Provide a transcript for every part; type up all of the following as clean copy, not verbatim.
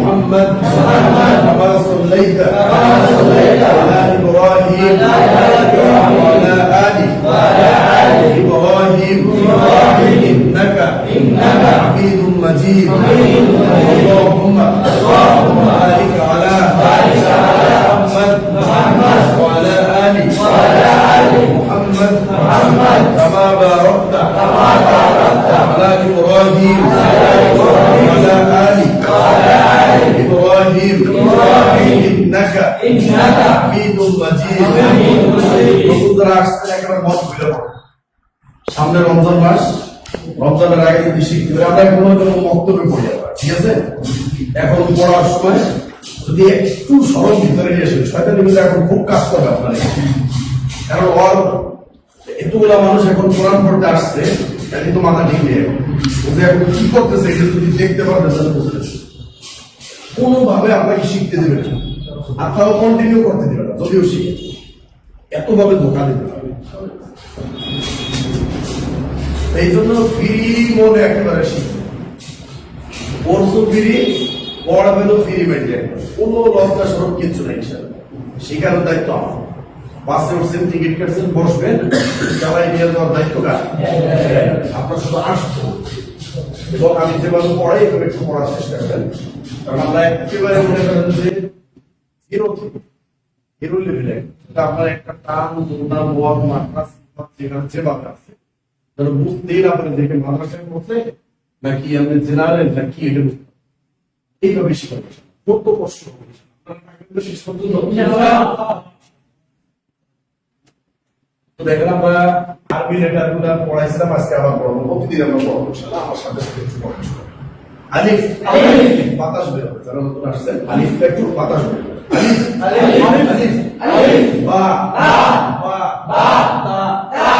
محمد كما صليت على إبراهيم وعلى آل إبراهيم إنك حميد مجيد اللهم بارك على محمد وعلى آل محمد كما باركت على إبراهيم وعلى آل إبراهيم إنك حميد مجيد সামনে রমজান মাস, রমজানের আগে যদি শিখতে হবে আমরা কোনো বক্তব্যে পড়ে যাবো, ঠিক আছে? এখন পড়ার সময় যদি একটু সহজ ভিতরে নিয়ে আসে, শয়তানি কিন্তু এখন খুব কাজ করবে আপনার, কারণ ওর এতগুলা মানুষ এখন কোরআন পড়তে আসছে, এটা কিন্তু মাথা ঠিক নেই। ওদের এখন কি করতেছে এটা যদি দেখতে পারবে তাহলে বুঝতে কোনোভাবে আপনাকে শিখতে দেবে না, আপনারাও কন্টিনিউ করতে দেবে না, যদিও শিখে এতভাবে ধোকা দেবে। এই জন্য ফ্রি মনে একেবারে শিখবে, পড়ছো ফ্রি, পড়াবেনও ফ্রি মেনটেন, কোনো লজ্জা সরব কিচ্ছু নেই। শিখানোর দায়িত্ব আমার। বাসে উঠছেন, টিকিট কাটছেন, বসবেন, চালাই নিয়ে যাওয়ার দায়িত্ব কার? আপনার শুধু আসতো এবং আমি যেভাবে পড়াই এভাবে একটু পড়ার চেষ্টা করবেন, কারণ আমরা একেবারে মনে করেন যে হিরো লেভেলে আপনার একটা টান দুনা ওয়ার্ড মাত্রা যেখানে যেভাবে আছে বুঝতেই না পারেন দেখে মাদ্রাসায় পড়ছে নাকি আপনি জেনারেল নাকি এটা এইভাবে শিখাবে, কত কষ্ট হবে শেষ পর্যন্ত। দেখেন আমরা আরবি লেটার গুলো পড়াইছিলাম, আজকে আবার পড়বো, প্রতিদিন আমরা পড়বো আমার সাথে সাথে একটু পড়াশোনা। আলিফ বাতাস বের হবে, যারা নতুন আসছেন আলিফটা একটু বাতাস বের হবে। আলিফ আলিফ আলিফ বা বা বা তা তা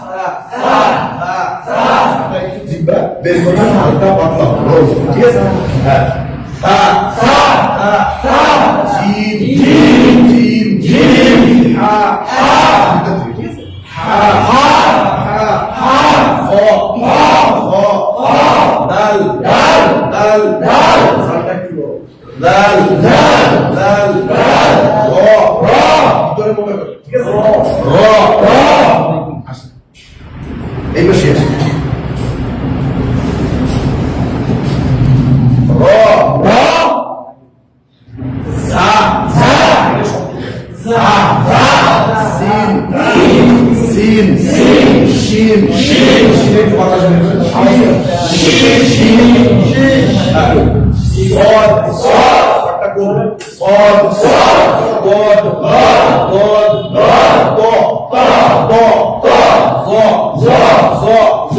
সা সা সা সা একটু জিহ্বা বের করবেন, হালকা পাতলা হবে, ঠিক আছে? হ্যাঁ, তা সা সা সা জিম জিম জিম জিম হা হা, ঠিক আছে? হা হা হা হা খ খ খ খ দাল দাল দাল দাল সারটা কি বল দাল দাল দাল দাল র র ভিতরে মনে করো, ঠিক আছে? র র আসে এই বসে আসে র র সা সা সা সা সিন সিন সিন শিন শিন শিন বাতাস বের করে শিন শিন শিন সদ সদ একটা কোন সদ সদ গদ গদ গদ ত ত ত জ জ জ জ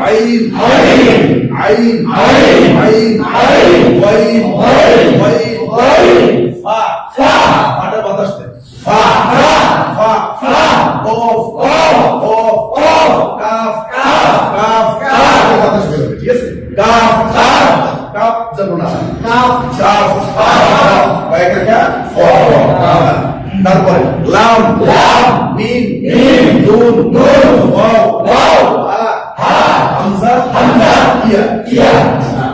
আইন আইন আইন আইন আইন আইন ওয়াইন ওয়াইন ওয়াইন ফা ফা ফাটা বাতাস দে ফা ফা ফা ফা কফ কফ কফ কফ কাফ কাফ কাফ কাফ বাতাস বের হবে, ঠিক আছে? কাফ কাফ কাফ জানো না, কাফ কাফ কাফ বাইকা কা ফ কাফ, তারপরে লাম লাম মিম মিম নুন নুন ওয়াও ওয়াও হা হা হামজা হামজা ইয়া ইয়া।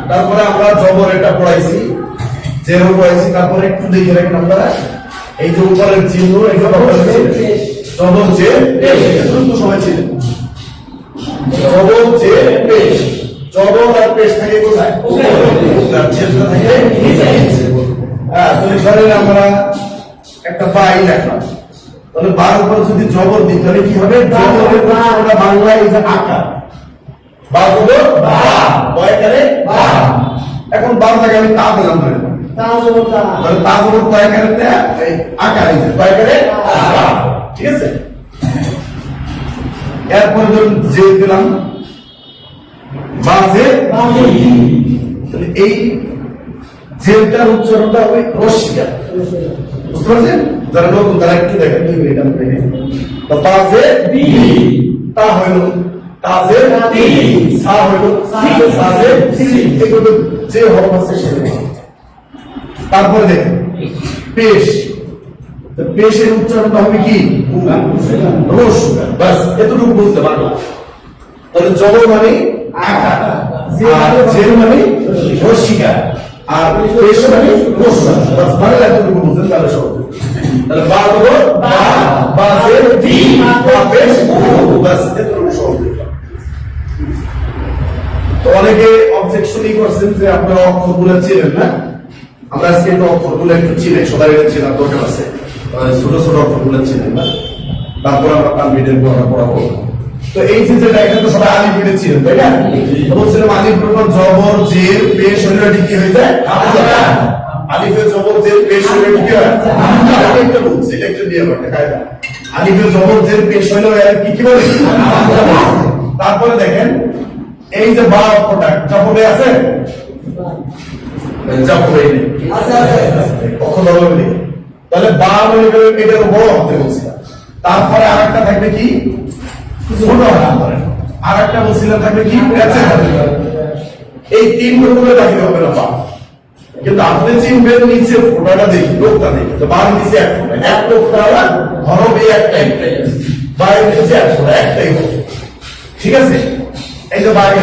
তারপরে আমরা জবর এটা পড়াইছি, জেরো পড়াইছি, তারপরে একটু দেখে রাখেন আপনারা এই যে উপরের চিহ্ন এটা পড়াইছি জবর যে পেশ, দ্রুত সময় ছিল জবর যে পেশ, জবর আর পেশ থাকে কোথায়? উপরে চেষ্টা থাকে নিচে। হ্যাঁ, তো এখানে আমরা একটা বাই লিখলাম, তাহলে বার উপর যদি জবর দিই তাহলে কি হবে? জবরের আমরা বাংলায় এই যে আকার বা হলো বা বয় করে বা, এখন বার থেকে আমি তা দিলাম ধরে তা জবর তা, তাহলে তা জবর তা এখানে এই আকার এই যে বয় করে বা, ঠিক আছে? এরপর ধরুন যে দিলাম বাজে বাজে, তাহলে এই জেলটার উচ্চারণটা হবে রসিকা, বুঝতে পারছেন? যারা নতুন তারা একটু দেখেন, 2 মিনিট আমি দেখেন। তো বাজে বি, তা হইল তাজে তি, সা হইল সি, সাজে সি, এগুলো যে হরফ আছে সেটা। তারপরে দেখেন পেশ, পেশের উচ্চারণটা হবে কি? রস, বাস এতটুকু বুঝতে পারলাম। তাহলে জবর মানে আকার, জের মানে রসিকা, আর পেশ মানে প্রশ্ন বাস মানে এতটুকু বুঝেন তাহলে সহজ তাহলে বা হলো বা সে টি বা পেশ বাস এতটুকু সহজ তো অনেকে অবজেকশনই করছেন যে আপনারা অক্ষরগুলো চিনেন না আমরা আজকে একটু অক্ষরগুলো একটু চিনে সবাই চেনার দরকার আছে ছোট ছোট অক্ষরগুলো চিনেন না তারপর আমরা কনফিডেন্ট পড়াবো তো এই যেটা এখানে তো সবাই আলিফ লিখে ছিলেন তাই না তো বলছিলাম আলিফের উপর জবর জের পেশ হলে কি হয়ে যায় আলিফের জবর জের পেশ হলে কি হয় একটা বলছি এটা একটা নিয়ম একটা কায়দা আলিফের জবর জের পেশ হলে কি কি বলে তারপরে দেখেন এই যে বা অক্ষরটা জবরে আছে জবরে নেই আছে অক্ষর জবরে নেই তাহলে বা মনে করেন এটার বড় হতে বলছি তারপরে আরেকটা থাকবে কি ছোট আরেকটা বলছিলাম থাকবে কি এই তিন রকমের বাকি হবে না বা কিন্তু আপনি চিনবেন নিচে ফোটাটা দেখি লোকটা দেখি তো বার নিচে এক লোকটা হরফ এই একটাই বাইরে নিচে এক ফোটা একটাই ঠিক আছে এই যে বাইরে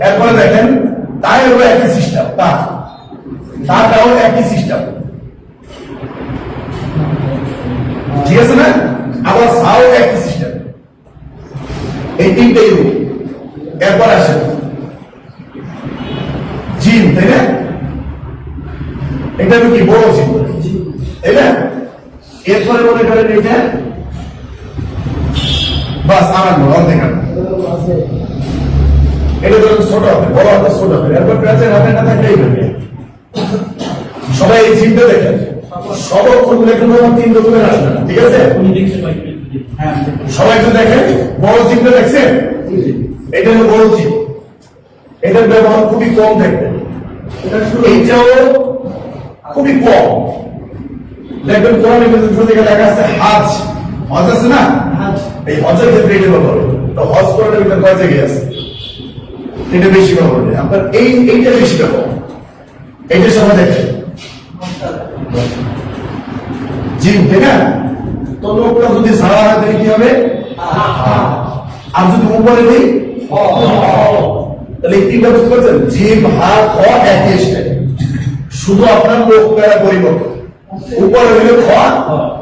এরপরে দেখেন তাইরও একই সিস্টেম তাটাও একই সিস্টেম ঠিক আছে না আবার সাও একই সিস্টেম এই তিনটেই রূপ এরপর আসে জিন তাই না এটা কি বড় জিন তাই না এরপরে মনে করেন এটা বাস আমার অর্ধেক এটা যখন ছোট হবে বড় হাতে ছোট হবে এরপর প্রাচীন হাতে না থাকলেই হবে সবাই এই জিনটা দেখেন সব অক্ষরগুলো কিন্তু তিন রকমের আসবে না ঠিক আছে সবাই তো দেখেন বড় চিহ্ন দেখছেন এটা হলো বড় চিহ্ন এটার ব্যবহার খুবই কম দেখবেন এইটাও খুবই কম দেখবেন কোরআনে থেকে লেখা আছে হজ হজ আছে না এই হজের ক্ষেত্রে এটা ব্যবহার তো হজ কোরআনের ভিতরে কয় জায়গায় আছে এটা বেশি ব্যবহার হয় আপনার এইটা বেশি ব্যবহার এইটা সবাই দেখেন জিম ঠিক না তো লোকটা যদি সারা হাতে কি হবে আর যদি উপরে দিই তাহলে এই তিনটা বুঝতে পারছেন জিম হা খ একই স্টেপ শুধু আপনার লোকটা পরিবর্তন উপরে হইলে খ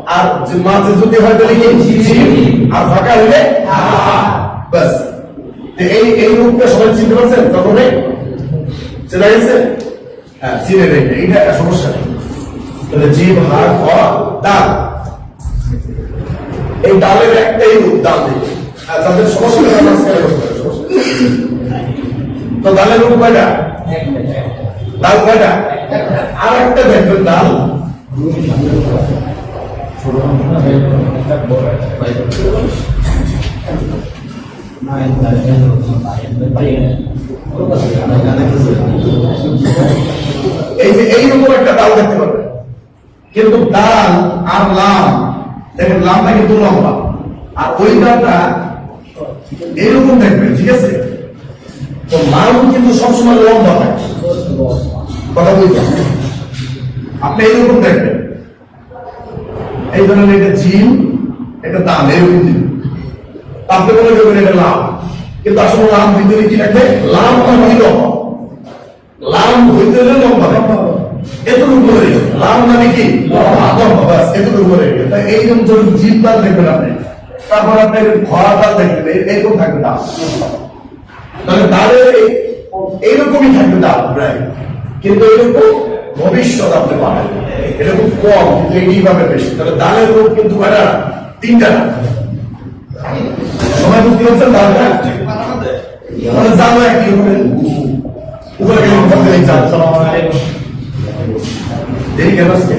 আর মাঝে যদি হয় তাহলে কি জিম আর ফাঁকা হইলে বাস এই রূপটা সবাই চিনতে পারছেন তখন চেনা গেছে হ্যাঁ চিনে নেই এইটা একটা সমস্যা নেই তাহলে জিম হা খ দাল এই ডালের একটাই রূপ ডাল দিকে তাদের সমস্যা তো ডালের রূপ কয়টা ডাল কয়টা আর একটা দেখবেন ডাল এই যে এইরকম একটা ডাল দেখতে পাবেন কিন্তু ডাল আর লাম দেখেন লামটা কিন্তু লম্বা আর ওই ডালটা এরকম দেখবেন ঠিক আছে তো লাম কিন্তু সবসময় লম্বা থাকে কথা বলতে আপনি এইরকম দেখবেন এই ধরনের এটা জিম এটা দাম এরকম দিন আপনি বলে দেবেন এটা লাম কিন্তু আসলে লাম ভিতরে কি রাখে লাম মানে লম্বা লাম ভিতরে লম্বা এতটুকু করে লাম মানে কি লম্বা বাস এতটুকু করে তাই এইরকম যখন জিম দাল দেখবেন আপনি তারপর আপনি খরা দাল দেখবেন এরকম থাকবে দাম তাহলে দালের এইরকমই থাকবে দাম প্রায় কিন্তু এরকম ভবিষ্যৎ আপনি পাবেন এটা খুব কম কিন্তু এইভাবে বেশি তাহলে দালের রূপ কিন্তু এটা তিনটা না সবাই বুঝতে পারছেন দালটা মানে জানো একই রকমের উপরে গেলে দেরি কেন আসছে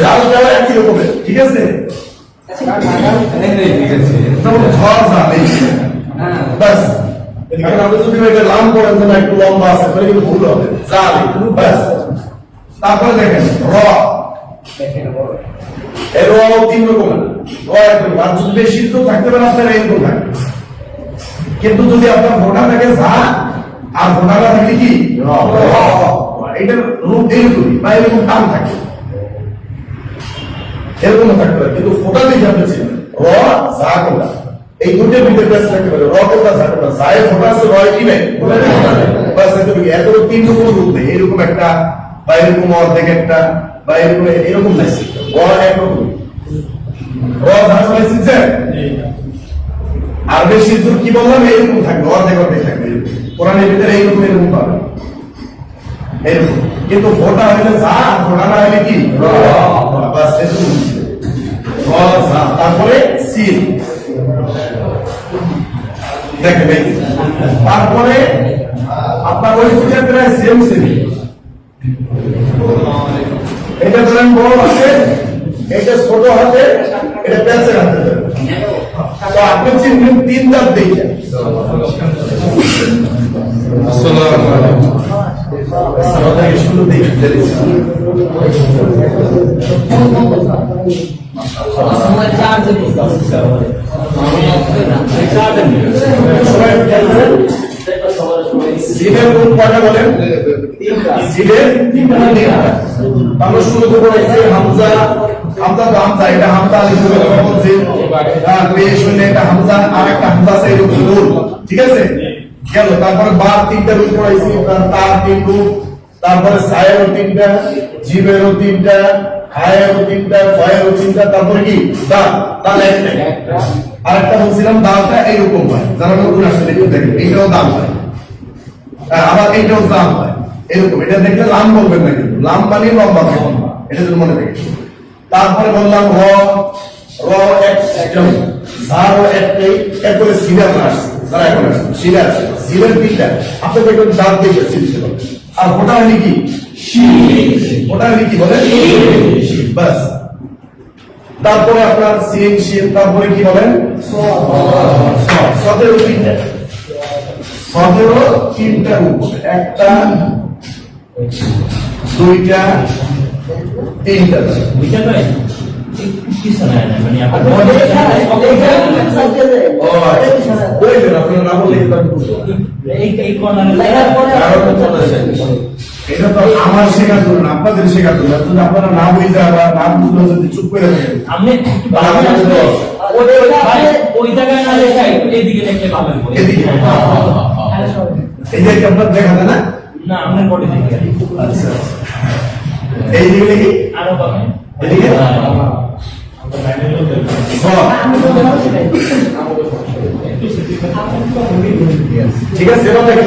জাল দেওয়া একই রকমের ঠিক আছে বাস এখন আপনি যদি এটা লাম করেন না একটু লম্বা আছে তাহলে কিন্তু ভুল হবে জাল বাস তারপরে দেখেন র এর র তিন রকমের র একদম আর যদি বেশি তো থাকতে পারে আপনার এইরকম থাকবে কিন্তু যদি আপনার ফোটা থাকে ঝা আর ফোটাটা থাকে কি র এটার রূপ এইরকমই বা এরকম টান থাকে এরকম থাকতে পারে কিন্তু ফোটা দেখে আপনি চিনেন র ঝা কোনটা এই দুটোর ভিতরে প্রেস রাখতে পারে র কোনটা ঝা কোনটা ঝায়ে ফোটা আছে রয় কি নেই বাস আছে তো এত তিন রকম রূপ নেই, এরকম একটা বা এরকম অর্ধেক একটা বা এরকম এরকম নাই, গ একরকম গ ধারা শিখছেন। আর বেশি কি বললাম এরকম থাকবে, অর্ধেক অর্ধেক থাকবে, কোরআনের ভিতরে এইরকম এরকম পাবে এরকম, কিন্তু ফোটা হইলে যা ফোটা না হইলে কি বাস এরকম। তারপরে সিল দেখেন, তারপরে আপনার ওই ক্ষেত্রে সেম সেম এটা ধরেন বড় আছে, এটা ছোট হাতে, এটা প্যাঁচের হাতে দেবেন। তো আপনি চিনবেন তিন দাঁত দেখে। শুরু দেখে সিলের কোন কয়টা বলেন? সিলের আমরা শুরু করবো হামজা, হামজা তো হামজা, এটা হামজা আলিফ বলছে, পেশ হইলে এটা হামজা আর একটা হামজা আছে এরকম রূপ, ঠিক আছে গেল। তারপরে বা তিনটা রূপ পড়াইছি, তার তিন রূপ, তারপরে সায়েরও তিনটা, জিবেরও তিনটা, হায়েরও তিনটা, ফয়েরও তিনটা, তারপরে কি দাঁত, তাহলে একটা আরেকটা বলছিলাম দাঁতটা এইরকম হয়, যারা নতুন আসছে দেখুন, দেখেন এইটাও দাম হয়, আবার এইটাও দাম হয় এরকম। এটা দেখলে লাম বলবেন না, কিন্তু লাম মানে লম্বা থাকে, এটা যদি মনে রাখেন। তারপরে বললাম র, র একদম ঝাড়ও একটাই, এরপরে সিলার আসছে, যারা এখন আসছে সিলার, সিলার তিনটা, আপনি দেখবেন দাঁত দেখে চিনতে পারবেন। আর ওটা হলে কি ওটা হলে কি বলেন বাস। তারপরে আপনার সিন শিন, তারপরে কি বলেন সতেরো তিনটা, সতেরো তিনটা রূপ, একটা দুইটা তিনটা এটা তো আমার শেখার জন্য, আপনাদের শেখার জন্য। আপনারা না বুঝতে বা না বুঝলে যদি চুপ করে থাকেন, ওই জায়গায় না লেখা এদিকে দেখতে পাবেন, এদিকে এই যে আপনার দেখা যায় না, না আপনার পরে দেখে আচ্ছা এই দিকে দেখি আরো পাবেন এদিকে ঠিক আছে, এবার দেখেন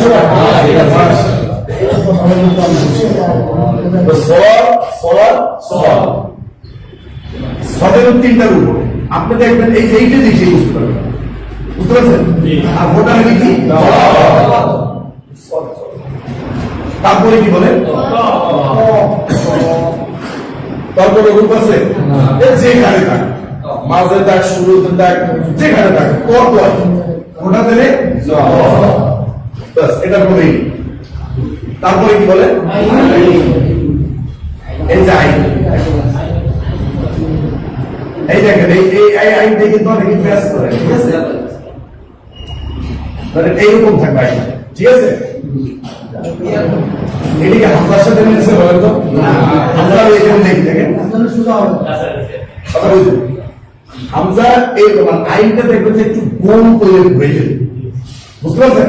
সতেরো তিনটার উপরে আপনি দেখবেন এই এইটা দেখে বুঝতে পারবেন, বুঝতে পারছেন। আর ওটা হলে কি তারপরে কি বলেন, তারপরে রূপ আছে যেখানে থাক, মাঝে থাক, শুরুতে থাক, যেখানে থাক, ওটা দিলে এটা পরে। তারপরে কি বলে এই যে আইন, এই দেখেন এই আইনটা কিন্তু অনেকে প্রেস করে, ঠিক আছে, মানে এইরকম থাকবে আইন, ঠিক আছে। এদিকে হামজার সাথে মিলছে বলেন তো, হামজা এখানে দেখি দেখেন কথা বলছেন, হামজা এইরকম আইনটা দেখবেন যে একটু গোল করে হয়েছে, বুঝতে পারছেন।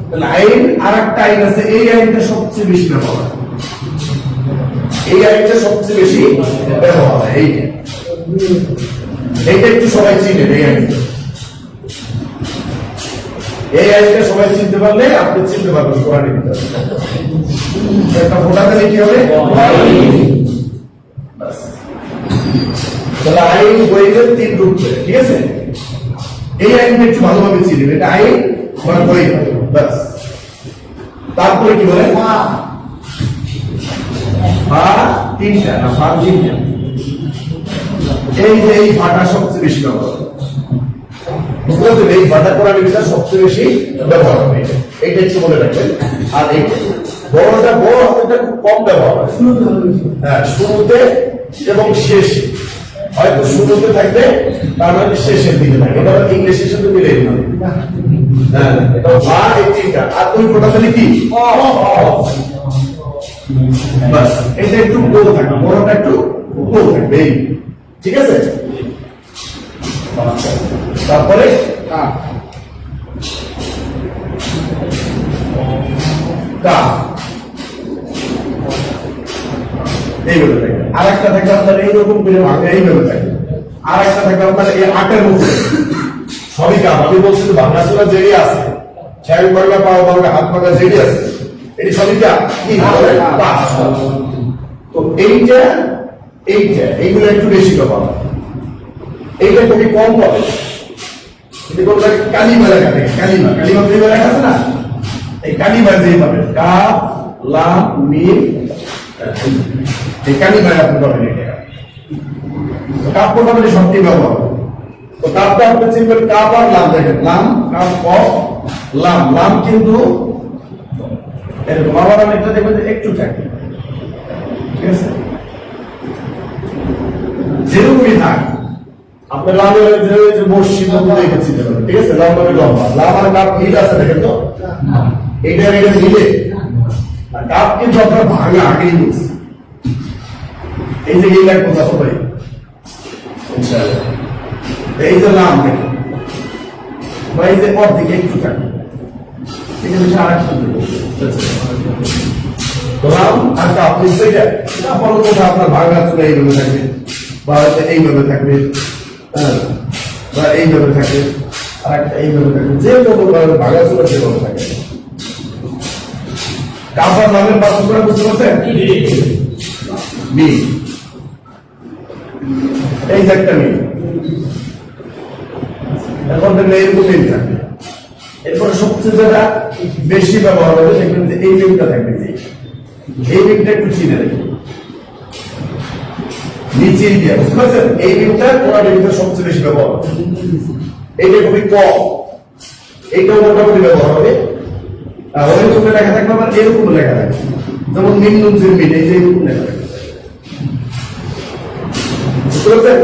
তাহলে আইন আর একটা আইন আছে, এই আইনটা সবচেয়ে বেশি ব্যবহার হয়, এই আইনটা সবচেয়ে বেশি ব্যবহার হয়, এইটা একটু সবাই চিনেন। এই আইনটা সবাই চিনতে পারলে আপনি চিনতে পারবেন কোরআনের ভিতরে একটা ফোটা দিলে কি হবে, তাহলে আইন বইয়ের তিন রূপ, ঠিক আছে। এই আইনটা একটু ভালোভাবে চিনবেন, এটা আইন মানে বই বাস। তারপরে কি বলে তিনটা না ফা তিনটা, এই যে এই ফাটা সবচেয়ে বেশি ব্যবহার, এই ফাটা কোরআনের ভিতরে সবচেয়ে বেশি ব্যবহার হবে, এইটা একটু মনে রাখবেন। আর এই বড়টা বড় হাতেটা খুব কম ব্যবহার হয়, হ্যাঁ শুরুতে এবং শেষে, হয়তো শুরুতে থাকবে তার মানে শেষের দিকে থাকে, এটা ইংলিশের সাথে মিলে হ্যাঁ এটা ভা এই তিনটা। আর ওই ফোটা তাহলে কি বাস, এটা একটু গোল থাকবে, বড়টা একটু গোল থাকবে, ঠিক আছে। তারপরে আর একটা থাকে আপনার এইরকম করে ভাঙা এইভাবে থাকে, আর একটা থাকে আপনার এই আটের মধ্যে। সবই কাপ। আমি বলছি ভাঙা চোরা যেই আছে, ছয় ভাঙা পাওয়া ভাঙা হাত ভাঙা যেই আছে, এটি সবই কাপ। কি কাপ। তো এইটা এইগুলো একটু বেশি ব্যবহার হয়, এইটা খুবই কম পাবে। কালিমা লেখা থাকে, কালিমা দুই লেখা আছে না, এই কালিমা যেই পাবে কাপ লাম মিম, এই কালিমায় আপনি পাবেন। এটা কাপ মোটামুটি সবটি ব্যবহার হবে। তো কাপটা আপনি চিনবেন কাপ আর লাম। দেখেন লাম কাপ কফ লাম, লাম কিন্তু এরকম আবার অনেকটা দেখবেন যে একটু থাকে, ঠিক আছে, যেরকমই থাক আপনি লামের যে মসজিদ দেখেছি, ঠিক আছে, লাম মানে লম্বা, লাম আর কাপ মিল আছে দেখেন তো, এটা মিলে। আর কাপ কিন্তু আপনার ভাঙা আগেই বলছে, এই যে এই কথা সবাই এই যে লাম দেখেন বা এই যে অর্ধেক একটু থাকে, এটা হচ্ছে আর একটা লাম আর কাপ মিলছে। আপনার ভাঙা চলে এইভাবে থাকবে, বা হয়তো এইভাবে থাকবে, বা এইভাবে থাকে, আর একটা এইভাবে থাকে, যে কোনো ভাঙা চলে যেভাবে থাকে। কাপড় নামের পার্থক্য বুঝতে পারছেন? মি, এই যে একটা মি, এখন এইরকম মিল থাকবে। এরপরে সবচেয়ে যেটা বেশি ব্যবহার হবে দেখবেন যে এই মিমটা থাকবে, যে এই মিমটা একটু চিনে রাখবে নিচে দিয়ে, বুঝতে পারছেন? এই মিমটা কোরআনের ভিতরে সবচেয়ে বেশি ব্যবহার হবে, এইটা খুবই কম, এইটাও মোটামুটি ব্যবহার হবে। অনেক চোখে লেখা থাকবে, আবার এরকম লেখা থাকবে, যেমন মিন নুন জির মিন, এই যে এরকম লেখা থাকবে, বুঝতে পারছেন?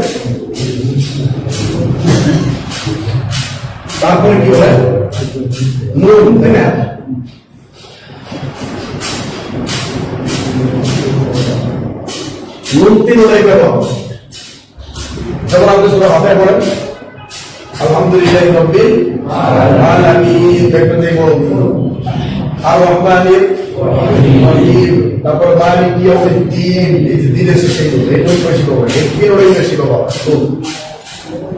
তারপরে কি হয় নুন, তাই না? নুন তিনটাই ব্যবহার, যেমন আপনি সূরা ফাতিহা পড়েন আলহামদুলিল্লাহি রাব্বিল আলামিন, দেখবেন যে বড় আর রহমানির রহিম, তারপর মালিক ইয়াউমিদ্দিন, এই যে দিনের শেষে এই দুই বেশি পাবো, এই তিন ওই বেশি পাবো।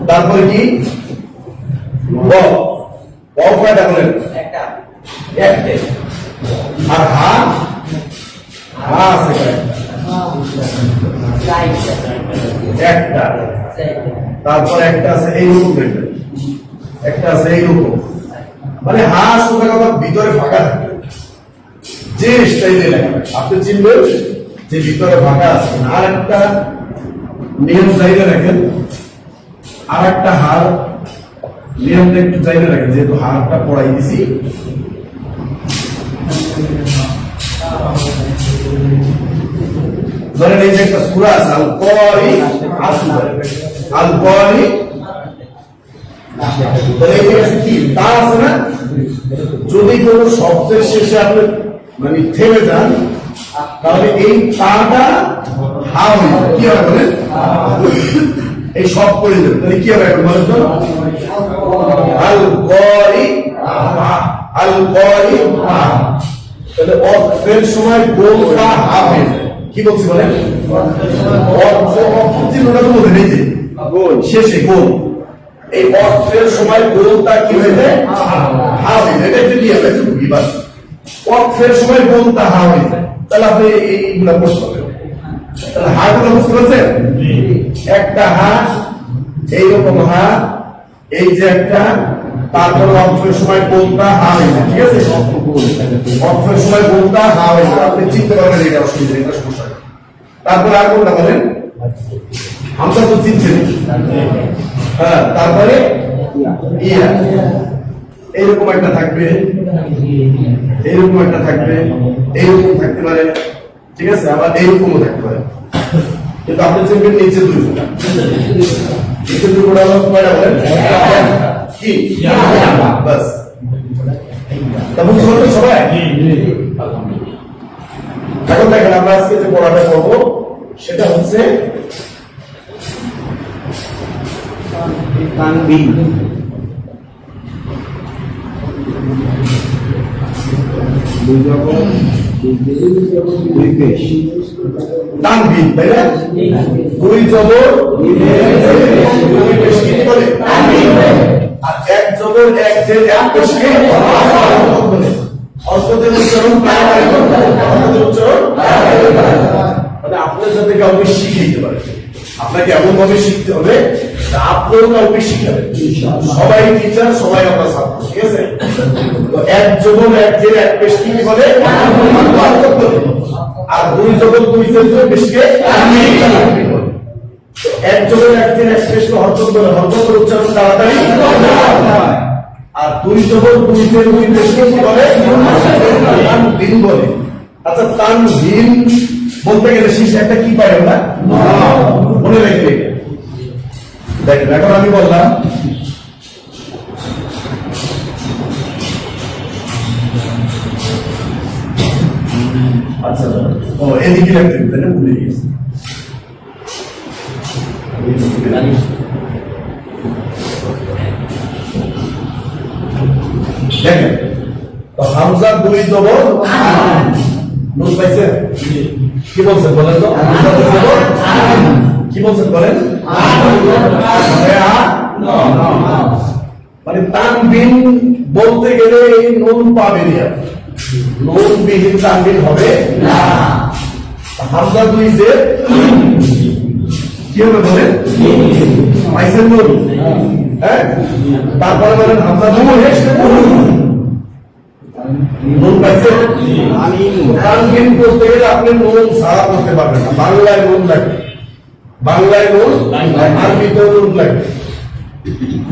তারপরে কি কয়টা বলেন? একটা। আর হা আছে একটা, তারপর একটা আছে এইরকম, একটা আছে এইরকম, মানে হা সোজা কথা ভিতরে ফাঁকা থাকে, যে স্টাইলে লেখা আপনি চিনবেন যে ভিতরে ফাঁকা আছে। আর একটা নিয়ম চাইলে রাখেন, আর একটা হার নিয়মটা একটু চাইলে রাখেন, যেহেতু হারটা পড়াই দিছি। ধরেন এই যে একটা সূরা আছে আল করি, আল করি, তাহলে এই যে কি তা আছে না, যদি কোন শব্দের শেষে আপনি মানে থেমে যান, তাহলে এই তাটা হা হয়ে যাবে। কি হবে বলেন? এই সব করে দেবেন, তাহলে কি হবে এখন বলেন তো? আল করি, আল করি, তাহলে অর্থের সময় গোলটা হা হয়ে যায়। কি বলছি বলেন? শেষে গোল, এই অর্থের সময় গোলটা কি হয়ে যায়? হা হয়ে যায়। এটা একটু কি হবে? অর্থের সময় গোলটা হা হয়ে যায়, তাহলে আপনি এইগুলা প্রশ্ন করেন, তাহলে হা গুলো বুঝতে পারছেন? একটা হা, এইরকম হা, এই যে একটা, তারপর অর্থের সময় গোলটা হা হয়ে যায়, ঠিক আছে? অর্থের সময় গোলটা হা হয়ে যায়, আপনি চিনতে পারবেন, এটা অসুবিধা, এটা সমস্যা। তারপর আর কোনটা বলেন? হামজা তো চিনছেন, হ্যাঁ, তারপরে ইয়া, এইরকম একটা থাকবে, এইরকম একটা থাকবে, এইরকম থাকতে পারে, ঠিক আছে, আবার এইরকমও থাকতে পারে, কিন্তু আপনি চিনবেন নিচে দুই ফোঁটা, নিচে দুই ফোঁটা হলো কয়টা বলেন? কি বাস, তা বুঝতে পারছেন সবাই? এখন দেখেন আমরা আজকে যে পড়াটা করবো সেটা হচ্ছে তানবিহ। দুই রকম তানবিন, তাই না? দুই জবর দুই পেশ কি বলে? আর এক জবর এক জের এক পেশকে হরকত বলে। হরকতের উচ্চারণ উচ্চারণ মানে আপনার যাতে কাউকে শিখিয়ে পারে, আপনাকে এমন ভাবে শিখতে হবে আপনিও কাউকে শিখাবেন। সবাই টিচার, সবাই আমরা ছাত্র, ঠিক আছে? তো এক জবর এক জের এক পেশ কি বলে? হরকত বলে। আর দুই জবর দুই জের দুই পেশকে তানবিন বলে। এক জবর এক জের এক পেশকে হরকত বলে। হরকতের উচ্চারণ তাড়াতাড়ি, আর দুই জবর দুই জের দুই পেশকে কি বলে? তানবিন বলে। আচ্ছা, তানবিন বলতে গেলে শেষে একটা কি পাই আমরা? মনে রাখবে। দেখেন, এখন আমি বললাম আচ্ছা, ও এদিকে লাগবে, তাই না? ভুলে গেছি। দেখেন, তো হামজা দুই জবর নুন পাইছেন? কি বলছেন বলেন তো? হামজা দুই জবর কি বলছেন বলেন? মানে তানবিন বলতে গেলে এই নুন পাবেন, নুন বিহীন তানবিন হবে না। হামজা দুই জের কি হবে বলেন? পাইছেন নুন? হ্যাঁ, তারপরে বলেন হামজা দুই নুন পাইছেন? তানবিন করতে গেলে আপনি নুন ছাড়া করতে পারবেন না। বাংলায় নুন লাগবে, বাংলায় নুন, আরবিতেও নুন লাগবে।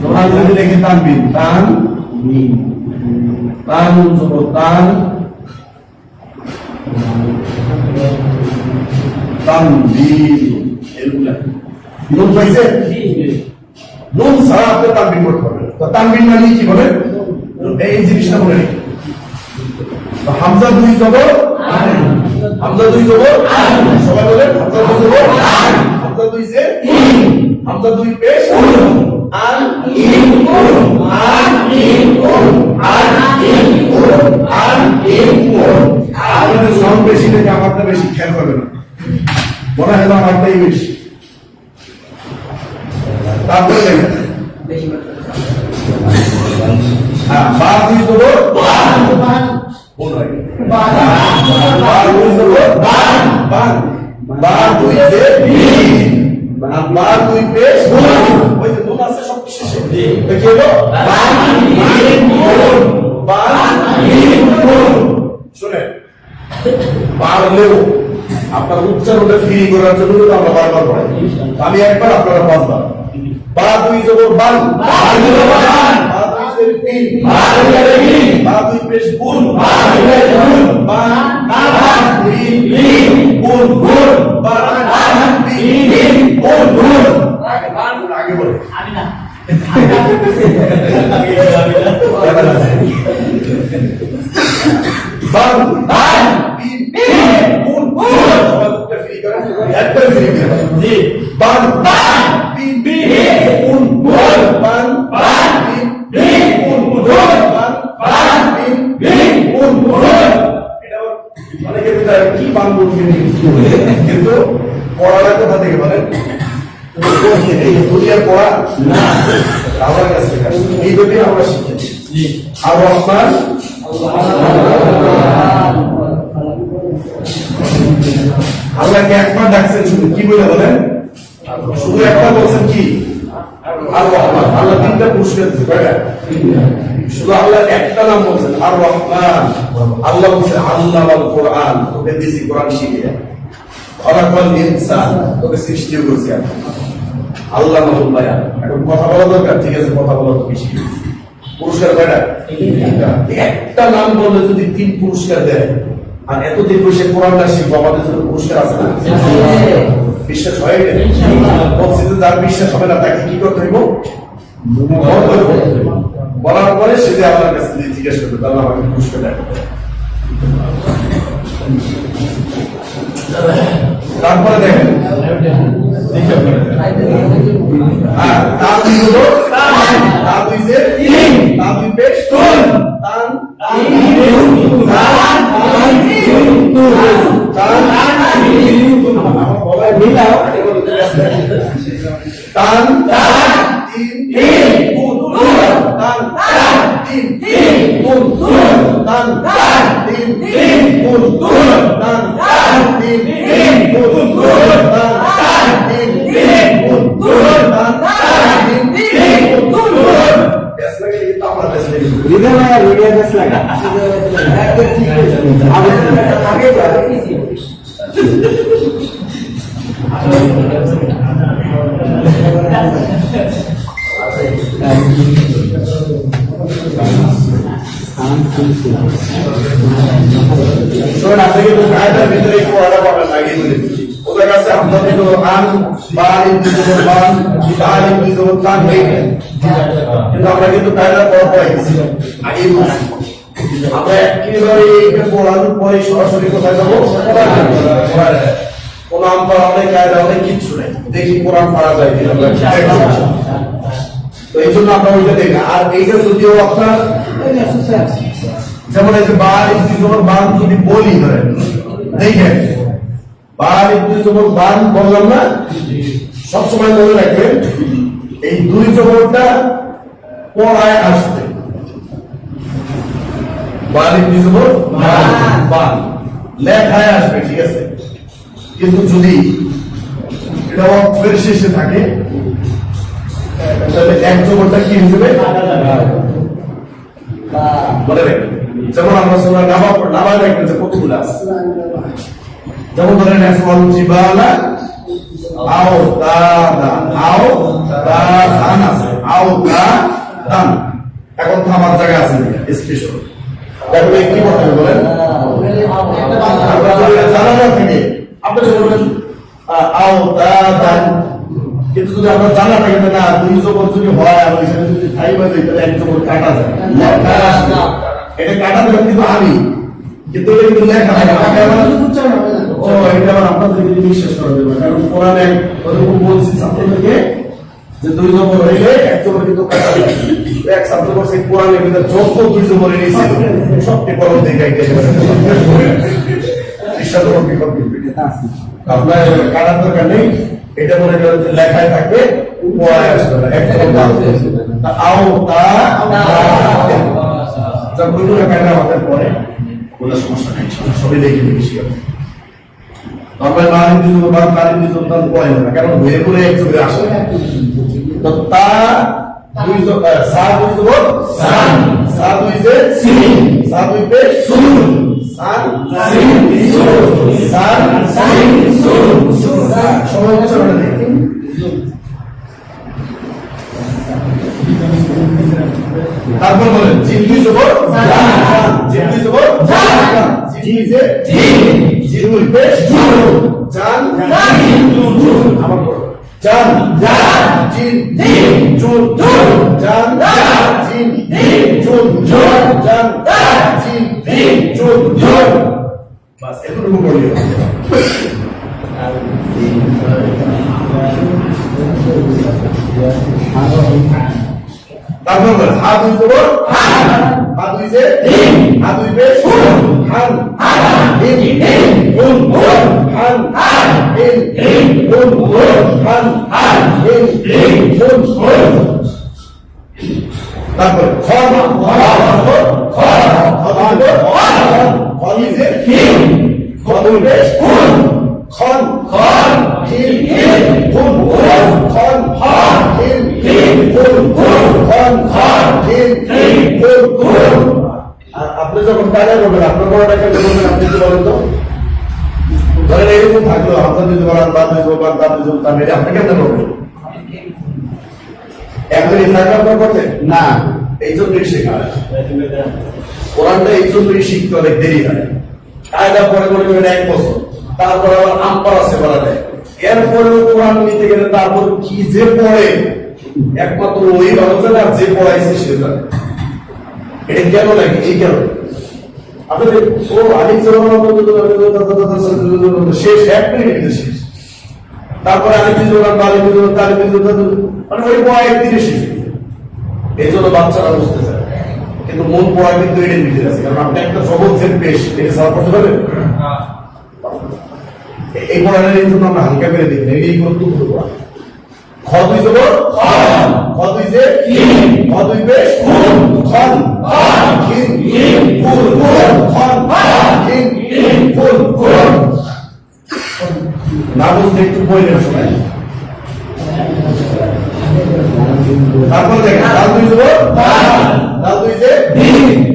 তোমরা যদি দেখে তানবিন, তান তান তান তানবিন, এগুলা নুন পাইছে? নুন ছাড়া আপনি তানবিন করতে পারবেন। তো তানবিন মানে কি বলেন? এই জিনিসটা বলে রেখে, হামজা দুই জবর, হামজা দুই জবর, সবাই বলেন হামজা দুই জবর, হামজা দুই জের, হামজা দুই পেশ, আন ইন উন, আন ইন উন, আন ইন উন, আন ইন উন। আপনাদের সাউন্ড বেশি দেখে আমারটা বেশি খেয়াল করবেন না, মনে হয় আমারটাই বেশি। তারপরে দেখেন, হ্যাঁ, বা দুই জবর, পারলেও আপনার উচ্চারণটা ফ্রি করার জন্য আমরা বারবার পড়াই। আমি একবার, আপনারা পাঁচবার। বা দুই জবর বান, দুই পেশ গুণ, আগে বলে কি বাংলা কিন্তু পড়াটা কোথা থেকে বলেন? এই দুনিয়ার পড়া না, আমার কাছে এই দুটি আমরা শিখেছি। আর রহমান আল্লাহকে একবার ডাকছেন, শুধু কি বলে বলেন? শুধু একটা বলছেন কি? আর রহমান। আল্লাহ তিনটা পুরস্কার দিচ্ছে, শুধু আল্লাহ একটা নাম বলছেন আর রহমান। আল্লাহ বলছেন আল্লাহ আল কোরআন, তোকে দিয়েছি কোরআন শিখিয়ে। খলাকাল ইনসান, তোকে সৃষ্টি করেছি আল্লাহ মাহুল্লাহ। এখন কথা বলা দরকার, ঠিক আছে, কথা বলা তো বেশি। পুরস্কার কয়টা? একটা নাম বললে যদি 3 পুরস্কার দেয়, আর এতদিন বসে কোরআনটা শিখবো, আমাদের জন্য পুরস্কার আছে না? বিশ্বাস হয়? বলছি তো যার বিশ্বাস হবে না তাকে কি করতে হইব? বলার পরে সে যে আপনার কাছে জিজ্ঞেস করবে, তাহলে আমাকে পুরস্কার দেয়। তারপরে দেখেন, টান মিলাও টান তিন টান তিন টান তিন টান তিন শোন আপনি কিন্তু কায়দার ভিতরে একটু আলাদা পাবেন আগে বলে ওদের কাছে আপনাদের কিন্তু আন বালিম বিজবর বান বালিম বিজবর কান হয়ে গেছে কিন্তু আমরা কিন্তু কায়দা পড়া পড়াইছি আগে বলছি আমরা একেবারে এইটা পড়ানোর পরে সরাসরি কোথায় যাবো কোরআন পড়া অনেক কায়দা অনেক কিচ্ছু নেই দেখি কোরআন পড়া যায় কিনা তো এই জন্য আমরা ওইটা দেখি আর এইটা যদিও আপনার যেমন এই যে বার ইফতি জবর বান যদি বলি ধরেন দেখেন বার ইফতি জবর বান বললাম না সবসময় মনে রাখবেন এই দুই জবরটা পড়ায় আসবে বার ইফতি জবর বান লেখায় আসবে ঠিক আছে কিন্তু যদি এটা অক্ষরের শেষে থাকে তাহলে এক জবরটা কি হিসেবে মনে রাখবেন যেমন আমরা সোনা নামা দেখবেন যে কতগুলো আছে যেমন ধরেন আসমাল জিবালা আও দান আছে আও দান এখন থামার জায়গা আছে স্পেশাল দেখবেন কি করতে হবে বলেন আমরা যদি জানা না থাকে আপনি বলবেন আও দান কিন্তু যদি আমরা জানা থাকে না দুই জবর যদি হয় আর ওইখানে যদি ঠাই বাজে তাহলে এক জবর কাটা যায় এটা কাটা দেবে কিন্তু আমি কিন্তু এটা কিন্তু লেখা থাকে ও এটা আবার আপনাদের যদি বিশ্বাস করা যাবে কারণ কোরআনে ওরকম বলছি ছাত্রদেরকে যে দুই জবর হইলে এক জবর কিন্তু কাটা যাবে এক ছাত্র বলছে কোরআনে কিন্তু যত দুই জবর এনেছে সবটি কলম দেখে বিশ্বাস করুন কি করবেন আপনার কাটার দরকার নেই এটা মনে করেন লেখায় থাকবে পড়ায় আসবে না এক জবর আও তা যখন দুটো কায়দা আমাদের পরে কোনো সমস্যা নেই সবই দেখে বেশি হবে আমরা বালিম দিজবর বান বালিম দিজবর বান পড়ে না কারণ বইয়ে পড়ে এক জবরে আসে তো তা দুই জবর সা দুই জবর সান সা দুই যে সিন সা দুই পে সুন সান সিন সুন সান সিন সুন সময় হচ্ছে না দেখুন তারপর বলেন জিন দুই জবর জান জিন দুই জবর জান জিন যে জিন জিন দুই পে জুন জান জুন আমার পড়ো জান জান জিন জিন জুন জুন জান জান জিন জিন জুন জুন জান জান জিন জিন জুন জুন বাস এতটুকু বলি তারপর বলেন হা দুই জবর হা দুই যে হা দুই পে হান হিন হুন হান হিন হুন হান হিন হুন তারপর খন খন যে খন পে খন খন হিন হুন খন হিন হুন খন হিন হুন আর আপনি যখন কাজে করবেন আপনার বড়টাকে বলবেন আপনি কি বলেন তো ধরেন এরকম থাকলো আপনার যদি বলেন বাদ দিয়ে তার এটা আপনি কেমন করবেন একদিন থাকলে আপনার করতেন না এই জন্যই শেখা হয় কোরআনটা এই জন্যই শিখতে অনেক দেরি হয় কায়দা পরে মনে করেন 1 বছর তারপর আবার আম্পার আছে বলা যায় এরপরেও কোরআন নিতে গেলে তারপর কি যে পড়ে একমাত্র ওই ভালো জানে আর যে পড়াইছে সে জানে এটা কেন লাগে এই কারণে আপনাদের ও আলিম শেষ 1 মিনিট শেষ তারপরে আলিম মানে ওই পড়া 1 দিনে শেষ এই জন্য বাচ্চারা বুঝতে চায় কিন্তু মন পড়া কিন্তু এর ভিতরে আছে, কারণ আপনি একটা জগতের পেশ এটা সার্ভ করতে পারবেন। এই পড়াটার জন্য আমরা হালকা করে দেখি এই গুরুত্বপূর্ণ পড়া। খ দুই জবর খ দুই যে খ দুই পেশ খন খিন ফুল খন খিন ফুল না বুঝতে একটু বই নেন সবাই। তারপর দেখেন ডাল দুই জবর ডাল দুই যে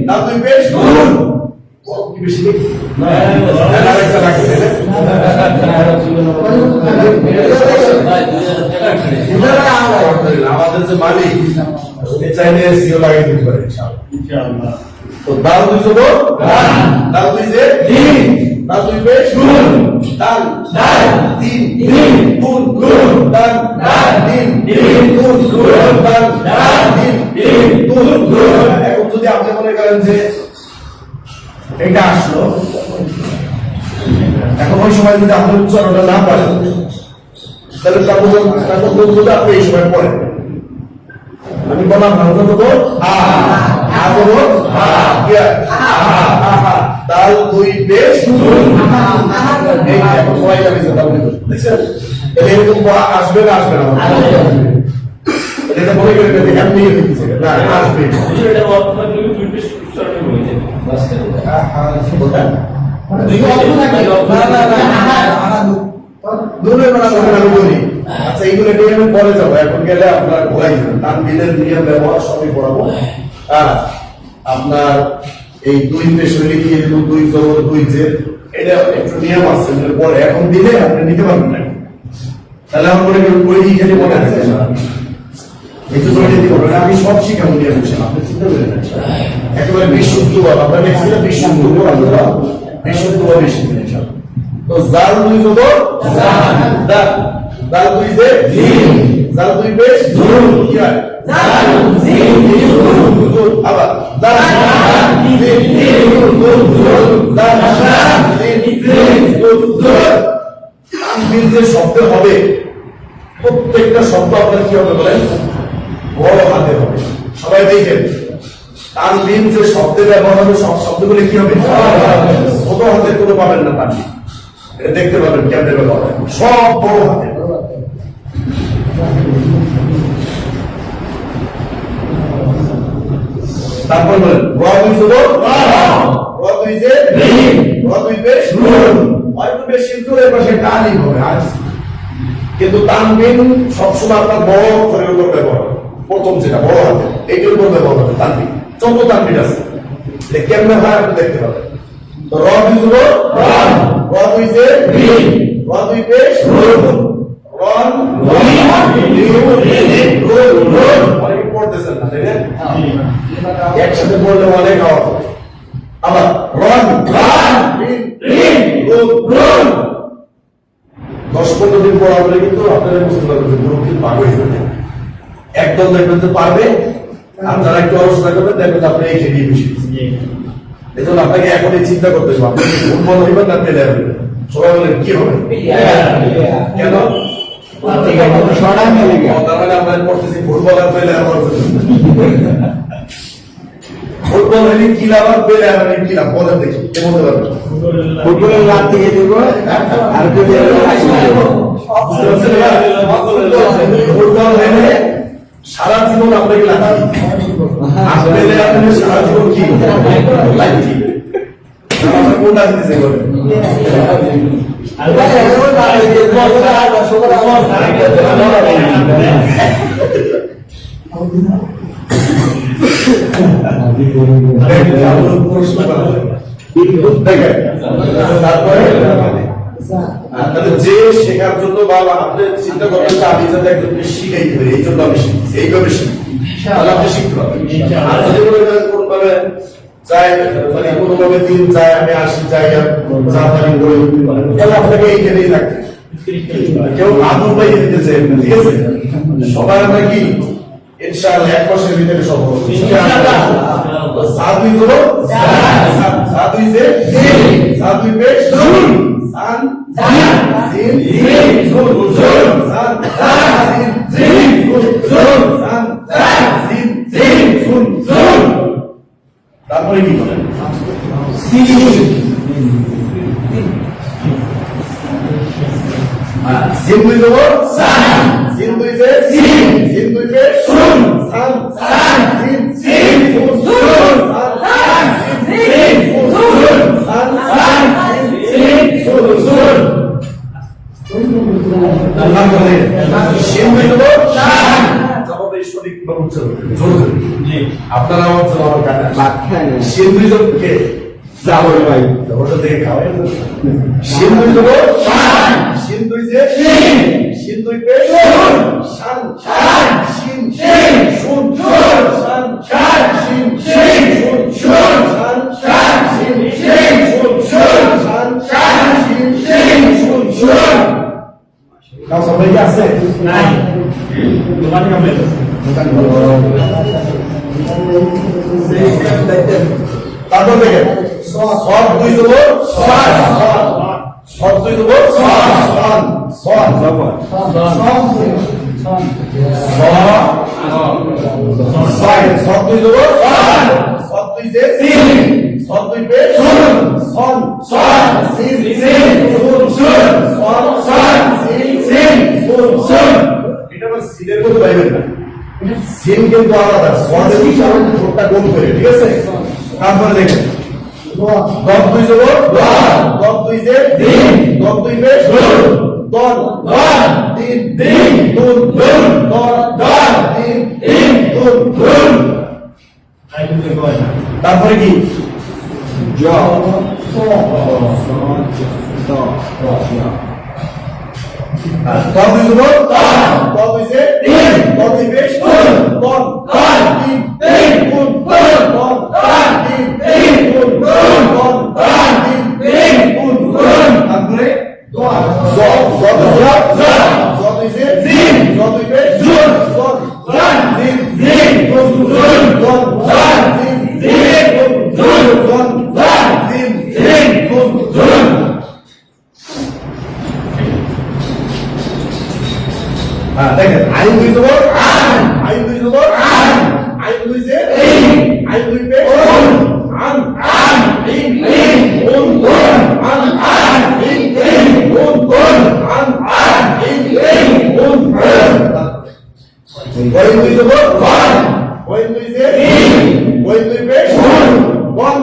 ডাল দুই পেশ কি বেশি দেখি আরেকটা রাখি আমাদের যে মালিক চাইলে সিও লাগিয়ে দিতে পারে ইনশাআল্লাহ। তো ডাল দুই জবর ডাল দুই যে ডাল দুই পেশ ডাল তিন ফুল ডাল তিন ফুল ডাল তিন ফুল। এখন যদি আপনি মনে করেন যে এটা আসলো, এখন ওই সময় যদি আপনার উচ্চারণটা না পারেন তাহলে আপনি এই সময় পড়েন। আমি বললাম ডাল দুই পেশ এখন সবাই জানি দেখছেন এরকম আসবে না আসবে না এটা মনে করে এমনি না আসবে আচ্ছা এইগুলো নিয়ে আমি পরে যাবো, এখন গেলে আপনার ঘোরাই তানবিনের নিয়ম ব্যবহার সবই পড়াবো। আপনার এই দুই পেশে লিখিয়ে দিল দুই জবর দুই যে এটা একটু নিয়ম আছে পরে এখন দিলে আপনি নিতে পারবেন না, তাহলে আমার মনে করেন বই খেলে মনে আছে একটু বই দিতে পারবেন। আমি সব শিখাবো নিয়ে বলছেন, আপনি চিন্তা করেন না একেবারে বিশুদ্ধ আপনার দেখছিলেন বিশুদ্ধ বিশুদ্ধ বেশি। তো জাল দুই জবর জাল দুই যে জাল দুই পেশ কি হয় আবার তানবিন যে শব্দ হবে প্রত্যেকটা শব্দ আপনার কি হবে বলেন বড় হাতে হবে। সবাই দেখেন তানবিন যে শব্দে ব্যবহার হবে সব শব্দগুলি কি হবে ছোট হাতে কোনো পাবেন না, তানবিন এটা দেখতে পাবেন কেমনে ব্যবহার হয় সব বড় হাতে। তারপর বলেন কিন্তু তানবিন সবসময় আপনার বড় অক্ষরের উপর ব্যবহার হবে। প্রথম যেটা বড় হাতে এইটার উপর ব্যবহার হবে তানবিন, যত তানবিন আছে কেমনে হয় আপনি দেখতে পাবেন। তো পড়তেছেন না তাই না, একসাথে পড়লে অনেক আওয়াজ হবে। আবার রন 10-15 দিন পড়া বলে কিন্তু আপনারা বুঝতে পারবেন যে গুরু কিন্তু পাগল হয়ে যাবে। একদম দেখবেন যে পারবে, আর যারা একটু অবস্থা করবেন দেখবেন আপনি এই খেলিয়ে বেশি। এই জন্য আপনাকে এখনই চিন্তা করতে হবে আপনি ফুটবল হইবেন না পেলে হইবেন। সবাই বলেন কি হবে কেন আমরা পড়তেছি ফুটবল আর পেলে ফুটবল হইলে কি লাভ আর পেলে আর কি লাভ বলেন দেখি কে বলতে পারবে। ফুটবলের লাভ দিয়ে দেব আর ফুটবল হইলে সারা জীবন আপনাকে লাগাই আর পেলে আপনি সারা জীবন কি লাগবে কোনটা দিতে বলেন তারপরে যে শেখার জন্য বা আপনি চিন্তা করবেন যে আমি যাতে একজনকে শিখাইতে পারি এই জন্য আমি শিখছি এইভাবে শিখি তাহলে আপনি শিখতে পারবেন। আর যদি মনে করেন কোনভাবে চাই মানে কোনোভাবে দিন চাই আমি আসি চাই যা পারি করি তাহলে আপনাকে এইখানেই থাকতে কেউ আদর পাইয়ে দিতেছে ঠিক আছে। সবাই আমরা কি ইনশাআল্লাহ 1 মাসের ভিতরে সব হবে ইনশাআল্লাহ। সাদুই করো সাদুই যে সাদুই পেশ সান জিন সুন সান জিন সুন সান জিন সুন সিন দুই জবর সান, সিন দুই যে সিন, সিন দুই পে শুন, সান সান, সিন সিন শুন শুন, সান সিন শুন, সান সান সিন শুন শুন। নাম বলে সিন দুই জবর সান, জবাবে সঠিক ভাবে উচ্চারণ জোরে জি আপনারা আমার জবাব কাটা ব্যাখ্যা নেই সিন দুই জবর কে যাবো ভাই ওটা দেখে খাও সিন দুই জবর সান, সিন দুই যে সিন, সিন দুই পে শুন, সান সান সিন সিন শুন শুন, সান সান সিন সিন শুন শুন, সান সান সিন সিন শুন শুন, সান সান সিন সিন শুন শুন। কাউ সবাই কি আছে নাই দোকান কমপ্লিট তারপর দেখেন সব দুই জবর সন, সব দুই জবর সন সন সন জবর সব দুই জবর সন, সব দুই যে সিন, সব দুই পে শুন, সন সন সিন সিন শুন শুন, সন সন সিন সিন শুন শুন। এটা মানে সিনের মতো পাইবেন না, সিন কিন্তু আলাদা, সনের উচ্চারণ ঠোঁটটা গোল করে, ঠিক আছে? তারপরে দেখেন দম দুই জবর দম, দম দুই যে দিন, দম দুই পে শুন, দন দন দিন দিন দুন দুন, দন দন দিন দিন দুন দুন। তারপরে কি জ দম দুই জবর দম, দম দুই যে দিন, দম দুই পে শুন, দন দন দিন দিন দুন দুন, দন দন দিন দিন দুন দুন, দন দন দিন দিন দুন দুন। তারপরে দোয়া জ জ জ জ দুই যে দিন, জ দুই পে শুন, দন দন দিন দিন দুন দুন, দন দন দিন দিন দুন দুন, দন দন দিন দিন দুন দুন। দেখেন আইন দুই জবর আন, আইন দুই জবর আন, আইন দুই যে আইন দুই পে আন আন ইন ইন উন উন, আন আন ইন ইন উন উন, আন আন ইন ইন উন উন। ওই দুই জবর ওয়ান, ওই দুই যে ওই দুই পে ওয়ান ওয়ান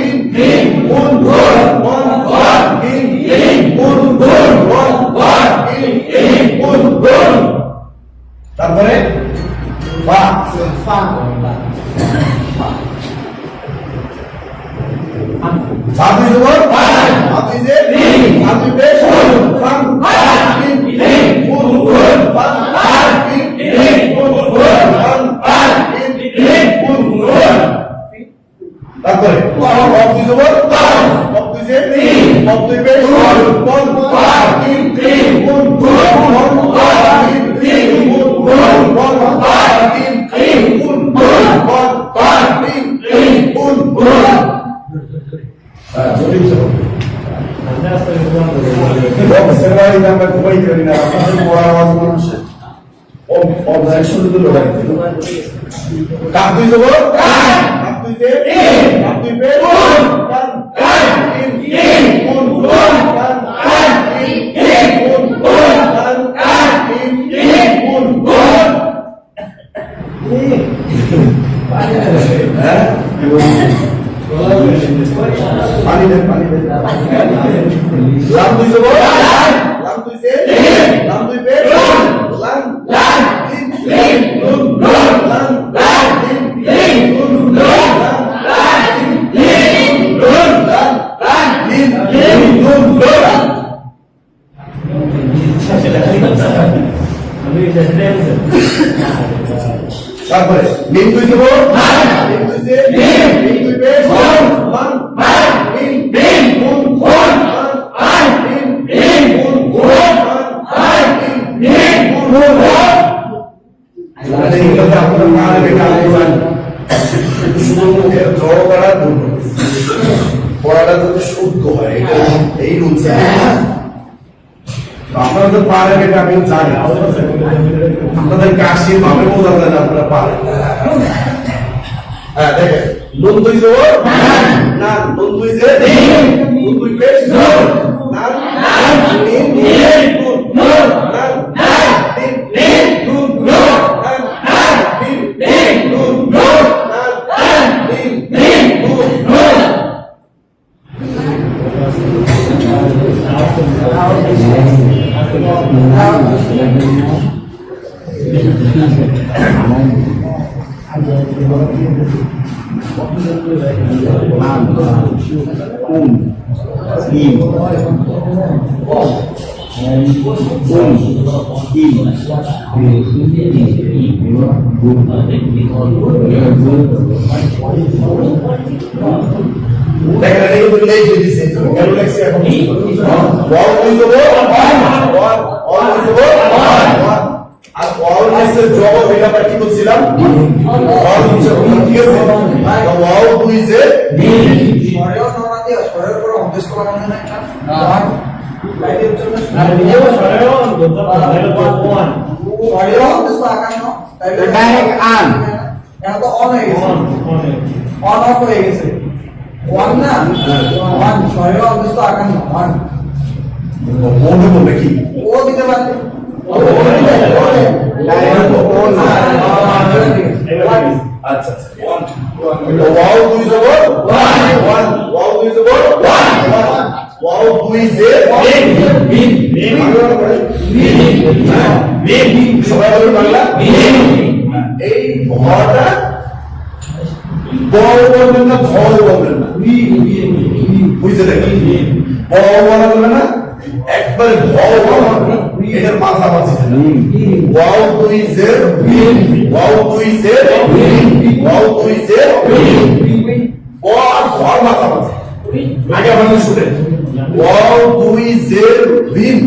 ইন ইন উন উন, ওয়ান ওয়ান ইন ইন উন উন, ওয়ান ওয়ান ইন ইন উন উন। তারপরে ফা ফা দুই জবর ফা, ফা দুই যে ফা দুই পে ফাং ইন ইন উন উন, ফাং ইন ইন উন উন, ফাং ইন ইন উন উন। তারপরে কফ দুই জবর কফ দুই যে কফ দুই পে কোন ইন ইন উন উন, কোন ইন ইন উন উন, কোন ইন ইন উন উন, কোন ইন ইন উন উন। জটিল জবাব সেবাই আমরা ঘুমাই করি না, আপনাদের পড়ার আওয়াজ মানুষের অবজেকশন তো লড়াই কাপ দুই জবর কাপ দুই যে কাপ দুই পে কান কান ইন ইন উন উন, কান কান ইন ইন উন উন, কান কান ইন ইন উন উন। হ্যাঁ পানি দেন পানি দেন। লাম দুই জবর লাম দুই যে লাম দুই পে লাম লাম ইন ইন নুন নুন, লাম লাম ইন ইন নুন নুন, লাম লাম ইন ইন নুন, লাম লাম ইন ইন নুন নুন। তারপরে মিন দুই জবর মিন দুই যে মিন দুই পে মান মান ইন ইন উন উন, মান ইন ইন উন উন, মান ইন ইন উন উন। এই কথা আপনারা মারে বেটা বলেন শুধু মুখে জড় করা দূর পড়াটা যদি শুদ্ধ হয় এই রুলস আপনারা তো পারেন, এটা আমি জানি, আপনাদের কাশি ভাবে বোঝা যায় না আপনারা পারেন। হ্যাঁ দেখেন Nun দুই জবর না nun দুই জে nun দুই পেশ না নিন nun না নিন nun না নিন nun না নিন nun দেখেন এই তো এই যে দিছে কেন লেখছে এখন ওয়াও দুই জবর ওয়ান ওয়াও দুই জবর ওয়ান আর ওয়াও এর জবর এটা আমরা কি বলছিলাম ওয়াও হচ্ছে ঠিক আছে তো ওয়াও দুই যে সরেও নরমাল দিয়ে সরের উপর অভ্যাস করা মানে না একটা ওয়ান লাইটের জন্য সরেও ওয়ান সরেও অভ্যাস করা আকার না তাইলে ডাইরেক্ট আন এটা তো অন হয়ে গেছে অন অফ হয়ে গেছে ওয়ান না ওয়ান সরেও অভ্যাস করা আকার না ওয়ান মনে মনে কি ও দিতে পারে ডাইরেক্ট ও না আচ্ছা তো ওয়াও দুই জবর ওয়ান ওয়াও দুই জবর ওয়ান ওয়াও দুই যে সবাই বলুন বাংলা এই ভটা বড় বলবেন না ভয় বলবেন না বুঝতে দেখেন বড় বলা যাবে না একবারে ভয় বলা এটার পাশাপাশি ওয়াও দুই যে ওয়াও দুই যে ওয়াও দুই যে ও আর ভর পাশাপাশি আগে আমাদের শুনে ওয়াও দুই যে রিন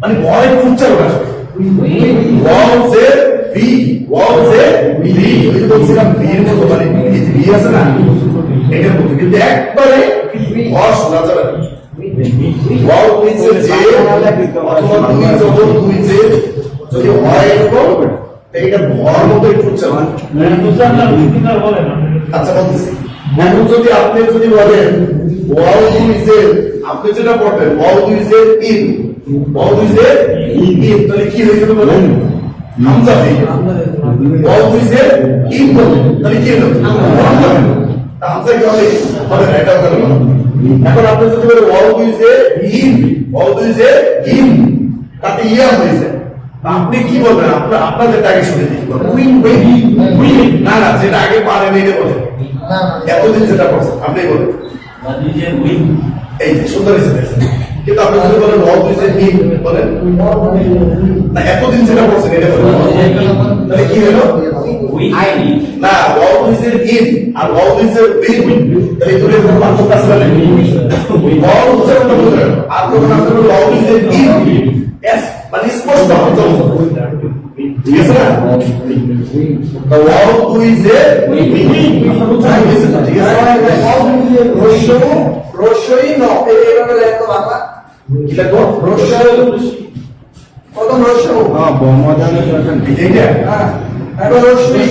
মানে ভয় উচ্চারণ আসবে ওয়াও যে ভি ওয়াও যে ভি ওই যে বলছিলাম ভির মতো মানে এই যে ভি আছে না এটার মতো কিন্তু একবারে ভর শোনা যাবে না ওয়াও দুই যে অথবা দুই জবর দুই যে যদি হয় এরকম এটা ভর মতো একটু উচ্চারণ আচ্ছা বলতেছি এখন যদি আপনি যদি বলেন ওয়াও দুই যে আপনি যেটা পড়বেন ওয়াও দুই যে ইন ওয়াও দুই যে ইন তাহলে কি হয়ে যাবে বলেন হামজা হবে ওয়াও দুই যে ইন বলেন তাহলে কি হলো হামজা হবে হামজা কি হবে হবে না এটা হবে না এখন আপনি যদি বলেন ওয়াও দুই যে ইন ওয়াও দুই যে ইন তাতে ইয়া হয়েছে আপনি কি বলবেন আপনার যেটা আগে শুনে দিই উইন উইন না না যেটা আগে পারেন এটা বলেন এতদিন যেটা করছেন আপনি বলেন এই যে সুন্দর হিসেবে কিন্তু আপনি যদি বলেন ওয়াও দুই যে ইন বলেন না এতদিন যেটা করছেন এটা বলেন তাহলে কি হলো না ওয়াও দুই যে ইন আর ওয়াও দুই যে উইন তাহলে দুটোর কোনো পার্থক্য আছে না ওয়াও উচ্চারণটা বুঝলেন আর যখন আপনি বলেন ওয়াও দুই যে ইন এস মানে স্পষ্ট হতো ঠিক আছে না তো ওয়াও দুই যে ঠিক আছে রসই ন এইভাবে লেখো বাবা কি লিখবো প্রথম রসই হ্যাঁ বমদানের প্রশ্ন এইটা হ্যাঁ এবার রসই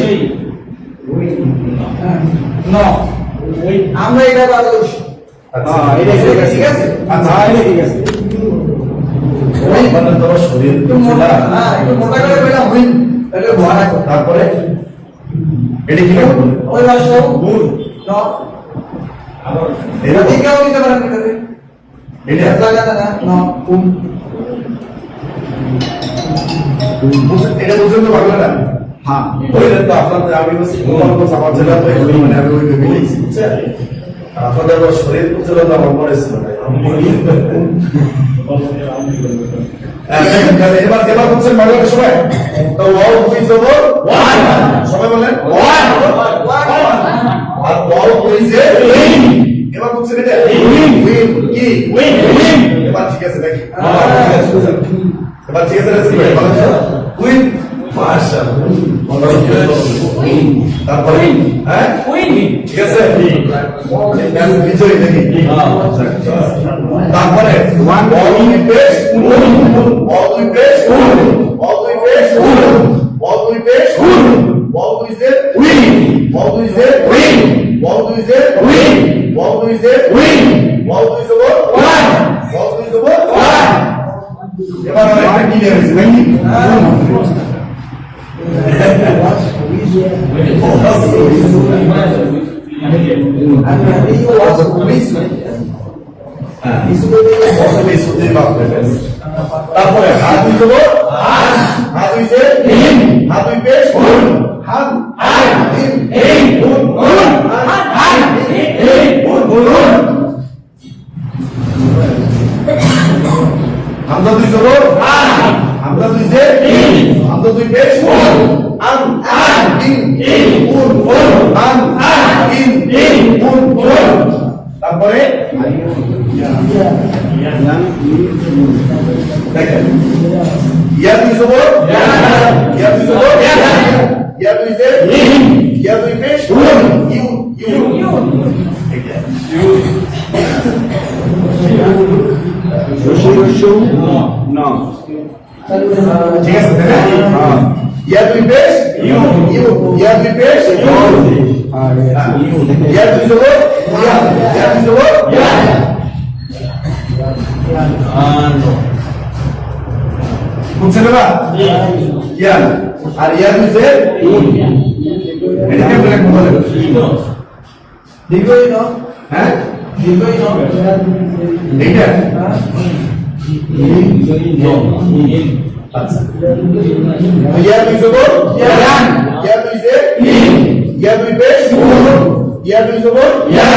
ন আমরা এটা বাদ রসই হ্যাঁ এটা ঠিক আছে আচ্ছা হ্যাঁ এটা ঠিক আছে ওই মানে তোমার শরীর একটু মোটা হ্যাঁ একটু মোটা করে বললাম হুইন তাহলে ভয় রাখো তারপরে এটা কি লিখবো ওই রসই মূল ন এটা ঠিক কেউ নিতে পারেন এটাতে এটা লাগা না ন এটা বুঝতে তো পারবে না হ্যাঁ ওইটা তো আপনাদের আমি বলছি গল্প আমার জেলা তো এই মানে আমি ওই ভেবে নিয়েছি বুঝছেন আপনাদের আবার শরীর বুঝতে তো আমার মনে ছিল না এবার এবার হচ্ছে বাংলাদেশ সময় তো ওয়াও দুই জবর ওয়ান সবাই বলেন ওয়ান আর ওয়াও দুই যে এবার হচ্ছে এটা উইন কি উইন এবার ঠিক আছে নাকি এবার ঠিক আছে উইন মাশাআল্লাহ তারপরে হ্যাঁ ঠিক আছে ম্যাচ বিজয়ী নাকি তারপরে ওয়ান অল উই পেশ অল উই পেশ অল উই পেশ অল উই পেশ অল উই যে উইন দুই জে উইন, ওয়াও দুই জবর ওয়ান, ওয়াও দুই জবর ওয়ান। এবার আরেকটা ক্লিয়ার হয়েছে নাকি? তারপরে হাত দুই জবর হাত দুই জে হিম, হাত দুই পেশ হুন, হাত হিম হুন হুন, হামজা দুই জবর হামজা দুই জে হামজা দুই পেশ আন ইন উন আন ইন উন। তারপরে দেখেন ইয়া দুই জবর ইয়া দুই জবর ইয়া দুই জে ইয়া দুই পেশ ইউ ইউ। No. ঠিক আছে তাই না? ইয়া দুই পেশ ইউ ইউ, ইয়া দুই পেশ ইয়া দুই জবর ইয়া, ইয়া দুই জবর ইয়া। বুঝছেন না? ইয়া আর ইয়া দুই জে এটা কেমন লাগবে বলেন? দীর্ঘই ন, হ্যাঁ দীর্ঘই ন, এইটা ইয়া দুই জবর ইয়া, ইয়া দুই জে ইয়া দুই পেশ ইয়া দুই জবর ইয়া,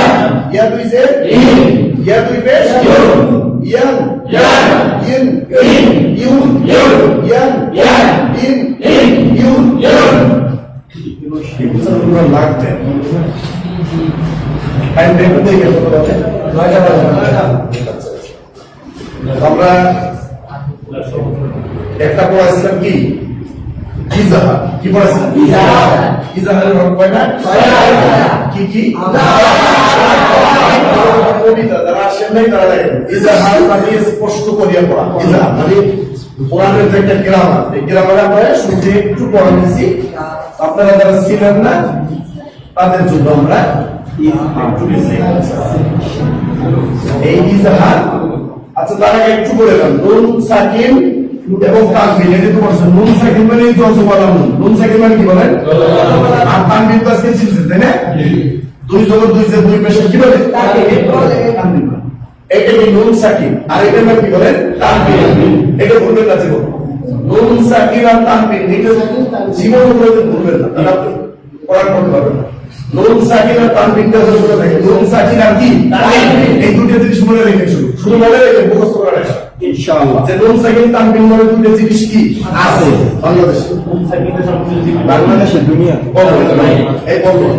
ইয়া দুই জে ইয়া দুই পেশ ইয়ান ইন ইউন ইয়ান ইন ইউন। পুরো লাগবে টাইম দেখুন দেখে কত বাজে? 9টা বাজে। আমরা একটা পড়াইছিলাম কি ইজাহার, কি পড়াইছিলাম ইজাহারের হরফ কয়টা? কি কি? কবিতা যারা আসেন নাই তারা দেখেন ইজাহার মানে স্পষ্ট করিয়া পড়া। ইজাহার মানে কোরআনের যে একটা গ্রামার, এই গ্রামারে আমরা শুনতে একটু পড়া নিছি, আপনারা যারা ছিলেন না তাদের জন্য আমরা একটু নিছি এই ইজাহার। আচ্ছা তার আগে একটু বলে দিলাম নুন সাকিন এবং তানবিন, এটা তো বলছেন নুন সাকিন মানে জজওয়ালা নুন, নুন সাকিন মানে কি বলেন? আর তানবিন তো আজকে চিনছেন তাই না? দুই জবর দুই জে দুই পেশে কি বলে? তানবিন। এটা কি নুন সাকিন আর এটা মানে কি বলেন? তানবিন। এটা ভুলবেন না জীবন, নুন সাকিন আর তানবিন এটা জীবন ভুলবেন না, তাহলে আপনি পড়ার করতে পারবেন না। নুন সাকিন আর তানবিনটা যখন থাকে নুন সাকিন আর কি এই দুটো জিনিস মনে রেখে শুধু মনে রেখে মুখস্থ করা না ইনশাআল্লাহ। যে নুন সাকিন তানবিন মানে দুটো জিনিস কি আছে বাংলাদেশে? বাংলাদেশের দুনিয়া এই বলবো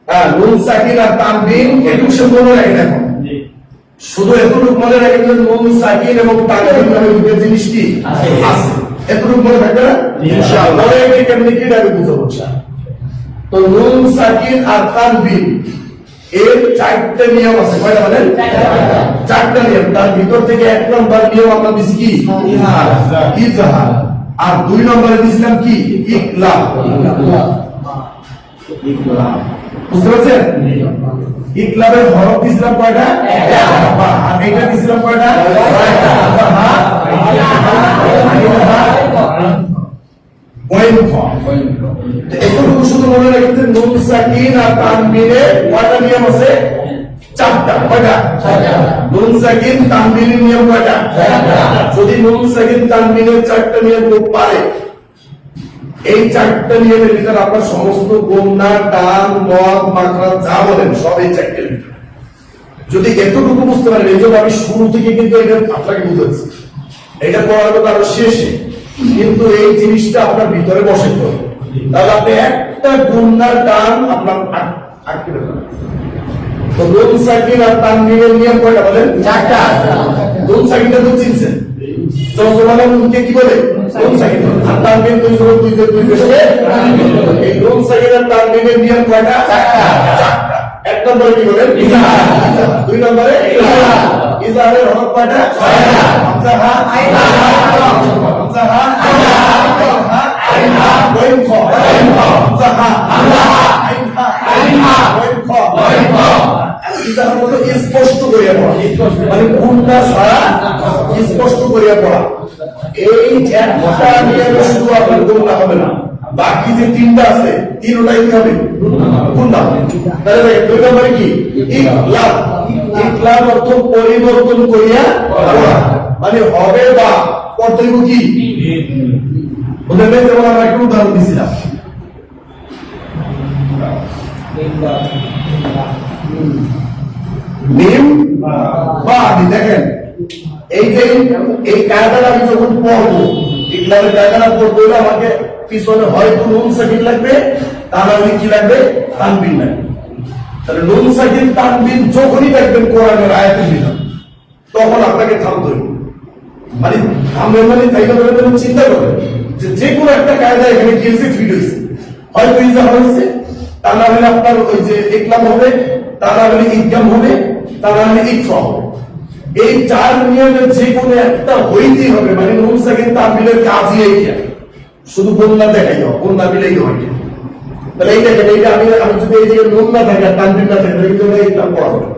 হ্যাঁ নুন সাকিন আর তানবিন এটুকু সে মনে রাখেন। এখন শুধু এতটুকু মনে রাখেন যে নুন সাকিন এবং তানবিন মানে দুটো জিনিস কি আছে, এতটুকু মনে থাকবে না ইনশাআল্লাহ। পরে এই কেমনে কি আমি বুঝাবো। তো নুন সাকিন আর তানবিন এর চারটা নিয়ম আছে, কয়টা বলেন? চারটা নিয়ম। তার ভিতর থেকে 1 নম্বর নিয়ম আমরা দিছি কি ইজহার, আর 2 নম্বরে দিছিলাম কি ইকলাব। বুঝতে পারছেন? ইকলাবের হরফ দিছিলাম কয়টা? আর এটা দিছিলাম কয়টা? এতটুকু শুধু মনে রাখবেন নুন সাকিন আর তানবিনের কয়টা নিয়ম আছে? চারটা। কয়টা? নুন সাকিন তানবিনের নিয়ম কয়টা? যদি নুন সাকিন তানবিনের চারটা নিয়ম লোক পারে, এই চারটা নিয়মের ভিতরে আপনার সমস্ত গুণনা টান মদ মাখরাত যা বলেন সব এই চারটের ভিতরে। যদি এতটুকু বুঝতে পারেন, এই জন্য আমি শুরু থেকে কিন্তু এটা আপনাকে বুঝাচ্ছি, এটা পড়ার কথা আরো শেষে, কিন্তু এই জিনিসটা আপনার ভিতরে বসে পড়ে, তাহলে আপনি একটা গুণনার টান আপনার আটকে দেবেন। তো নুন সাকিন আর তানবিনের নিয়ম কয়টা বলেন? চারটা। নুন সাকিনটা তো চিনছেন, জজওয়ালা নুনকে কি বলে? নুন সাকিন। আর তানবিন দুই জবর দুই জের দুই পেশে। এই নুন সাকিন আর তানবিনের নিয়ম কয়টা? চারটা। 1 নম্বরে কি বলেন? ইজহার। 2 নম্বরে ইকলাব। ইজহারের হরফ কয়টা? 6টা। হামজা হা আইনা, হামজা হা আইনা, আইনা ওয়াইন খ, হামজা হা আইনা, আইনা ওয়াইন খ। ইজাহার মতো স্পষ্ট করিয়া পড়া, মানে কোনটা ছাড়া স্পষ্ট করিয়া পড়া। এই একটা নিয়মে শুধু আপনার গুণনা হবে না, বাকি যে তিনটা আছে তিনটাই কি হবে গুণনা। তাহলে দেখেন 2 নম্বরে কি ইকলাব, ইকলাব অর্থ পরিবর্তন করিয়া পড়া, মানে হবে বা কর্তব্য কি বুঝলেন? যেমন আমরা একটু উদাহরণ দিছিলাম, মিম বা আদি। দেখেন এই যে এই কায়দাটা আমি যখন পড়বো, ইকলাবের কায়দাটা পড়বো হলে আমাকে পিছনে হয়তো নুন সাকিন লাগবে, তা না হলে কি লাগবে তানবিন লাগবে। তাহলে নুন সাকিন তানবিন যখনই দেখবেন কোরআনের আয়াতের ভিতর, তখন আপনাকে থামতে হবে। মানে থামবেন মানে তাইলে ধরে চিন্তা করবেন যে কোনো একটা কায়দা এখানে গিয়েছে ফিট হয়েছে, হয়তো ইজাহার হয়েছে, তা না হলে আপনার ওই যে ইকলাব হবে, তা না হলে ইদগাম হবে, তা না হলে ইকফা হবে। এই 4 নিয়মের যে কোনো একটা হইতেই হবে। মানে নুন সাকিন তানবিনের কাজই এইটা, শুধু গুণনা দেখাই দাও, গুণনা মিলাই হয়। তাহলে এই দেখেন, এইটা আমি যদি এই যে নুন না থাকে আর তানবিন না থাকে, তাহলে কিন্তু ইকলাব পড়া হবে।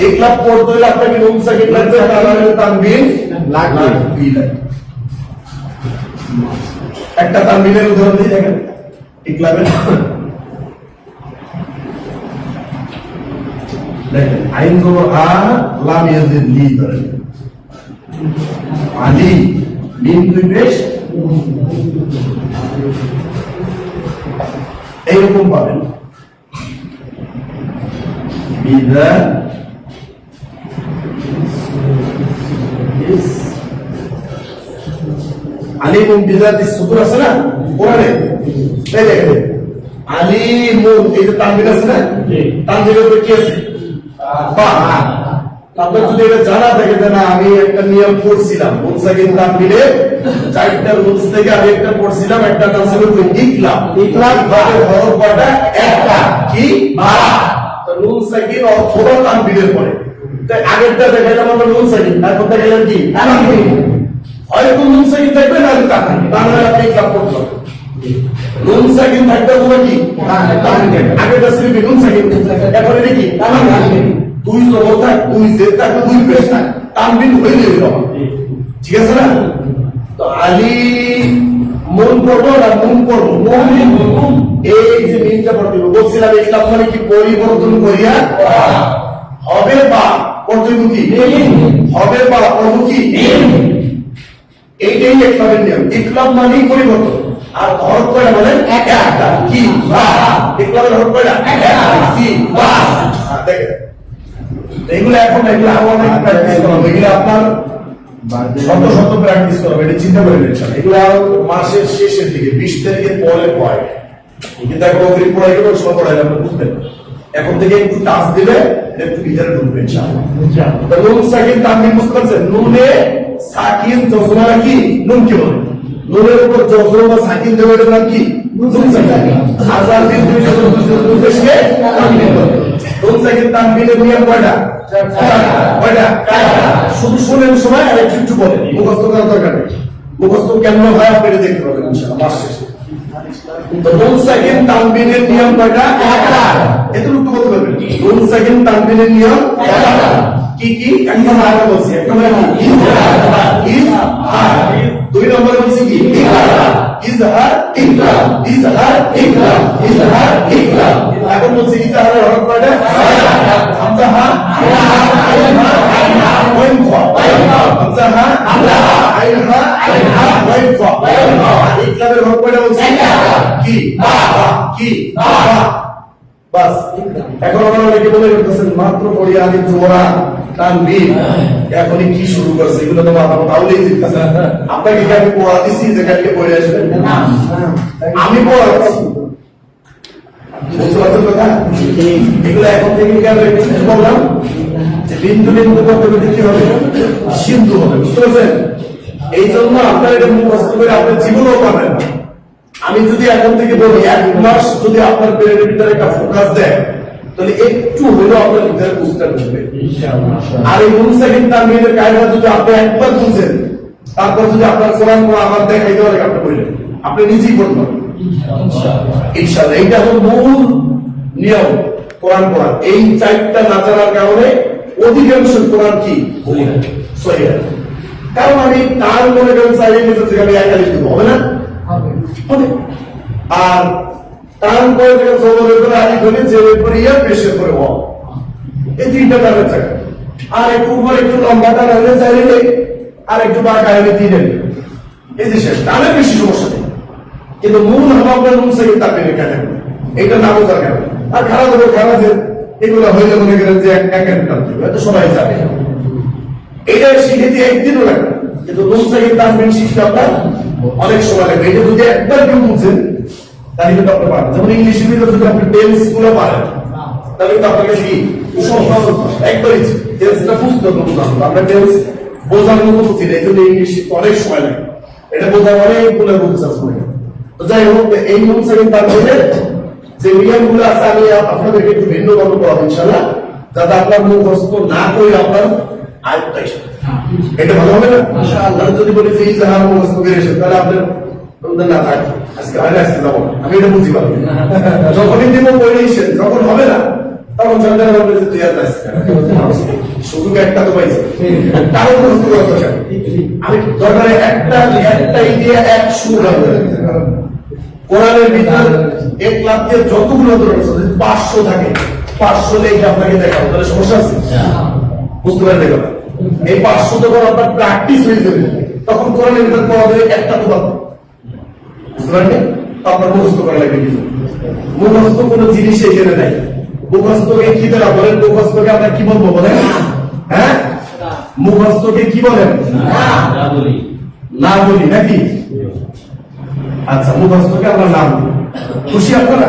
ইকলাব পড়তে হলে আপনাকে নুন সাকিন লাগবে, তা না হলে তানবিন লাগবে। একটা তানবিনের উদাহরণ দিয়ে দেখেন ইকলাবের। দেখেন আইন জবর আ, লাম ইয়াজিদ লি, ধরেন আলী, মিম দুই পেশ, এইরকম পাবেন। বিদা আলিমুন বিজাতিস সুকুর আছে না কোরআনে, তাই দেখেন আলিমুন, এই যে তানবিন আছে না, তানবিনের উপরে কি আছে বা। আপনার যদি এটা জানা থাকে যে না আমি একটা নিয়ম পড়ছিলাম, নুন সাকিন তানবিনের 4টা রুলস থেকে আমি একটা পড়ছিলাম, একটা নাম ছিল ইকলাব। ইকলাব ভাবে হরফ কয়টা? একটা, কি বা। তো নুন সাকিন অথবা তানবিনের পরে, তাই আগেরটা দেখাইলাম আমরা নুন সাকিন, তারপর দেখাইলাম কি তানবিন। হয়তো নুন সাকিন থাকবে না তানবিন, বাংলা আপনি ইকলাব করতে হবে। নুন সাকিন থাকবে তোমার কি তানবিন, আগেরটা ছিল নুন সাকিন, এখন এটা কি তানবিন। 2 জবর থাক, 2 জের থাক, 2 পেশ থাক, তানবিন হয়ে যাবে, ঠিক আছে না? তো আলী মন পড়বো না মুন পড়বো, এই যে মিমটা পড়তে বলছিলাম, ইকলাব মানে কি পরিবর্তন করিয়া হবে বা কর্তব্য কি হবে বা পড়বো কি, এইটাই ইকলাবের নিয়ম। ইকলাব মানেই পরিবর্তন, আর হরফ কয়টা বলেন একটা, কি বা। ইকলাবের হরফ কয়টা একটা, কি বা। দেখেন এগুলো এখন এগুলো আরো অনেক প্র্যাকটিস করা হবে, এগুলো আপনার শত প্র্যাকটিস করা হবে, এটা চিন্তা করে নিচ্ছেন। এগুলো আরো মাসের শেষের দিকে 20 তারিখের পরে পড়ায়, কিন্তু এখন অগ্রিম পড়াই গেলে সময় পড়াইলে আপনি বুঝবেন। এখন থেকে একটু টাচ দিলে একটু ভিতরে ঢুকবে ইনশাআল্লাহ। নুন সাকিন তানবিন বুঝতে পারছেন? নুনে সাকিন জজমা কি নুন কি বলে, নুনের উপর জজম বা সাকিন দেওয়া এটার নাম কি নুন সাকিন। হাজার দিন দুই পেশকে তানবিন বলে। নুন সাকিন তানবিনের নিয়ম কয়টা? কয়টা? শুধু শুনেন সময় আর একটু বলে, মুখস্থ করার দরকার নেই। মুখস্থ কেমন হয় আপনি দেখতে পাবেন ইনশাআল্লাহ মাস শেষে। তো নুন সাকিন তানবিনের নিয়ম কয়টা? একটা। এতটুকু বলতে পারবেন। নুন সাকিন তানবিনের নিয়ম একটা। কি কি? একটা আগে বলছি, একটা মানে কি ইজহার। 2 নম্বরে বলছি কি ইজহার, ইকরাম, ইজহার, ইকরাম, ইজহার, ইকরাম। এখন বলছি ইজহারের হরফ কয়টা? হামজা হা, আইন হা, ওয়াইন ফা, হামজা হা, আইন হা, ওয়াইন ফা। ইকরামের হরফ কয়টা বলছি? কি বা, কি বা। বাস এখন আমরা অনেকে বলে করতেছেন মাত্র পড়ি আলিফ জবরা তানবিন, এখনই কি শুরু করছে, এগুলো তো মাথা তাহলেই জিততেছে। আপনাকে কি আমি পড়া দিছি যে কালকে পড়ে আসবেন? আমি পড়াচ্ছি, বুঝতে পারছেন কথা? এগুলো এখন থেকে কেন বললাম যে বিন্দু বিন্দু করতে করতে কি হবে? সিন্ধু হবে, বুঝতে পারছেন? এই জন্য আপনার এটা মুখস্থ করে আপনার জীবনও পাবেন না। আমি যদি এখন থেকে বলি 1 মাস যদি আপনার ব্রেনের ভিতরে একটা ফোকাস দেয়, তাহলে একটু হলেও আপনার ভিতরে বুঝতে পারবে। আর এই নুন সাকিন তানবিনের কায়দা যদি আপনি একবার বুঝেন, তারপর যদি আপনার কোরআন আমার দেখাই দেওয়া লাগে আপনি বললেন, আপনি নিজেই করতে পারবেন ইনশাআল্লাহ। এইটা হলো মূল নিয়ম কোরআন পড়া, এই চারটা না জানার কারণে অধিকাংশ কোরআন কি সহিহ। কারণ আমি তার মনে করেন চাইলে থেকে আমি একা লিখতে হবে না, হবে। আর তার পরে থেকে জবরের করে আগে ধরে যে করে ইয়া পেশের করে হওয়া, এই তিনটা টানের জায়গা। আর একটু উপর একটু লম্বা টান হলে চাইলে আর একটু বাঁকা হলে তিনের, এই যে শেষ টানের বেশি সমস্যা নেই। কিন্তু মূল হলো আপনার নুন সাকিব তার পেনে কেন এইটা না বোঝার কারণ। আর খারাপ হবে খারাপ যে এগুলো হইলে মনে করেন যে এক টানতে হবে, তো সবাই জানে। এটা শিখে দিয়ে একদিনও লাগবে, কিন্তু নুন সাকিব তার পেন শিখতে আপনার অনেক সময় লাগবে। এটা যদি একবার কেউ বুঝছেন তাহলে কিন্তু আপনি পারেন। যেমন ইংলিশের ভিতরে যদি আপনি টেন্স গুলো পারেন তাহলে কিন্তু আপনাকে কি একবারই টেন্সটা বুঝতে হবে। আমরা টেন্স বোঝার মতো বুঝি না, এই জন্য ইংলিশ অনেক সময় লাগে। এটা বোঝার অনেকগুলো বুঝ আছে। তো যাই হোক, এই নুন সাকিব তার পেনে যে নিয়মগুলো আছে আমি আপনাদেরকে একটু ভিন্ন ভাবে পড়াবো ইনশাআল্লাহ, যাতে আপনার মুখস্থ না করে আপনার আয়ত্ত আসে। এটা ভালো হবে না ইনশাআল্লাহ। যদি বলি যে এই জাহার মুখস্থ করে এসে তাহলে আপনার না থাকে আজকে হয় না, আজকে যাবো না, আমি এটা বুঝি পারবো। যখনই দিব বলে এসেন, যখন হবে না তখন সরকার বলবে যে তুই আর সুযোগ একটা তো পাইছে, তাও মুখস্থ করা দরকার। আমি দরকারে একটাই দিয়ে এক সুর কোরআনের ভিতর এক লাখ দিয়ে যতগুলো ধরনের 500 থাকে, 500 লেখা আপনাকে দেখাবো, তাহলে সমস্যা আছে? বুঝতে পারেন? দেখো এই 500 যখন আপনার প্র্যাকটিস হয়ে যাবে তখন কোরআনের ভিতর পড়া দেবে একটা তো পাবো, বুঝতে পারেন? আপনার মুখস্থ করা লাগবে কিছু। মুখস্থ কোনো জিনিস এখানে নাই। মুখস্থকে কি দেওয়া বলেন? মুখস্থকে আমরা কি বলবো বলেন? হ্যাঁ, মুখস্থকে কি বলেন? না বলি নাকি? আচ্ছা, মুখস্থকে আমরা নাম দিই। খুশি আপনারা?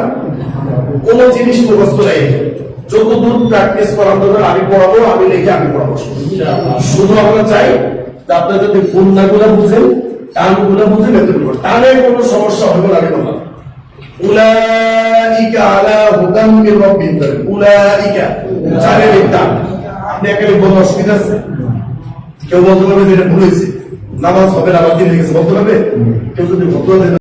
কোন জিনিস মুখস্থ নেই, যতদূর প্র্যাকটিস করার দরকার আমি পড়াবো, আমি লিখে আমি পড়াবো। শুধু আমরা চাই যে আপনারা যদি গুণাগুলো বুঝেন, টানগুলো বুঝেন, এতটুকু টানে কোনো সমস্যা হবে না। আমি বললাম উলাইকা আলা হুদাম মির রাব্বিহিম, উলাইকা চারের একটা আপনি একাই বলতে অসুবিধা আছে? কেউ বলতে পারবে যে এটা ভুল হয়েছে, নামাজ হবে না, আবার দিন হয়ে গেছে বলতে পারবে? কেউ যদি বলতে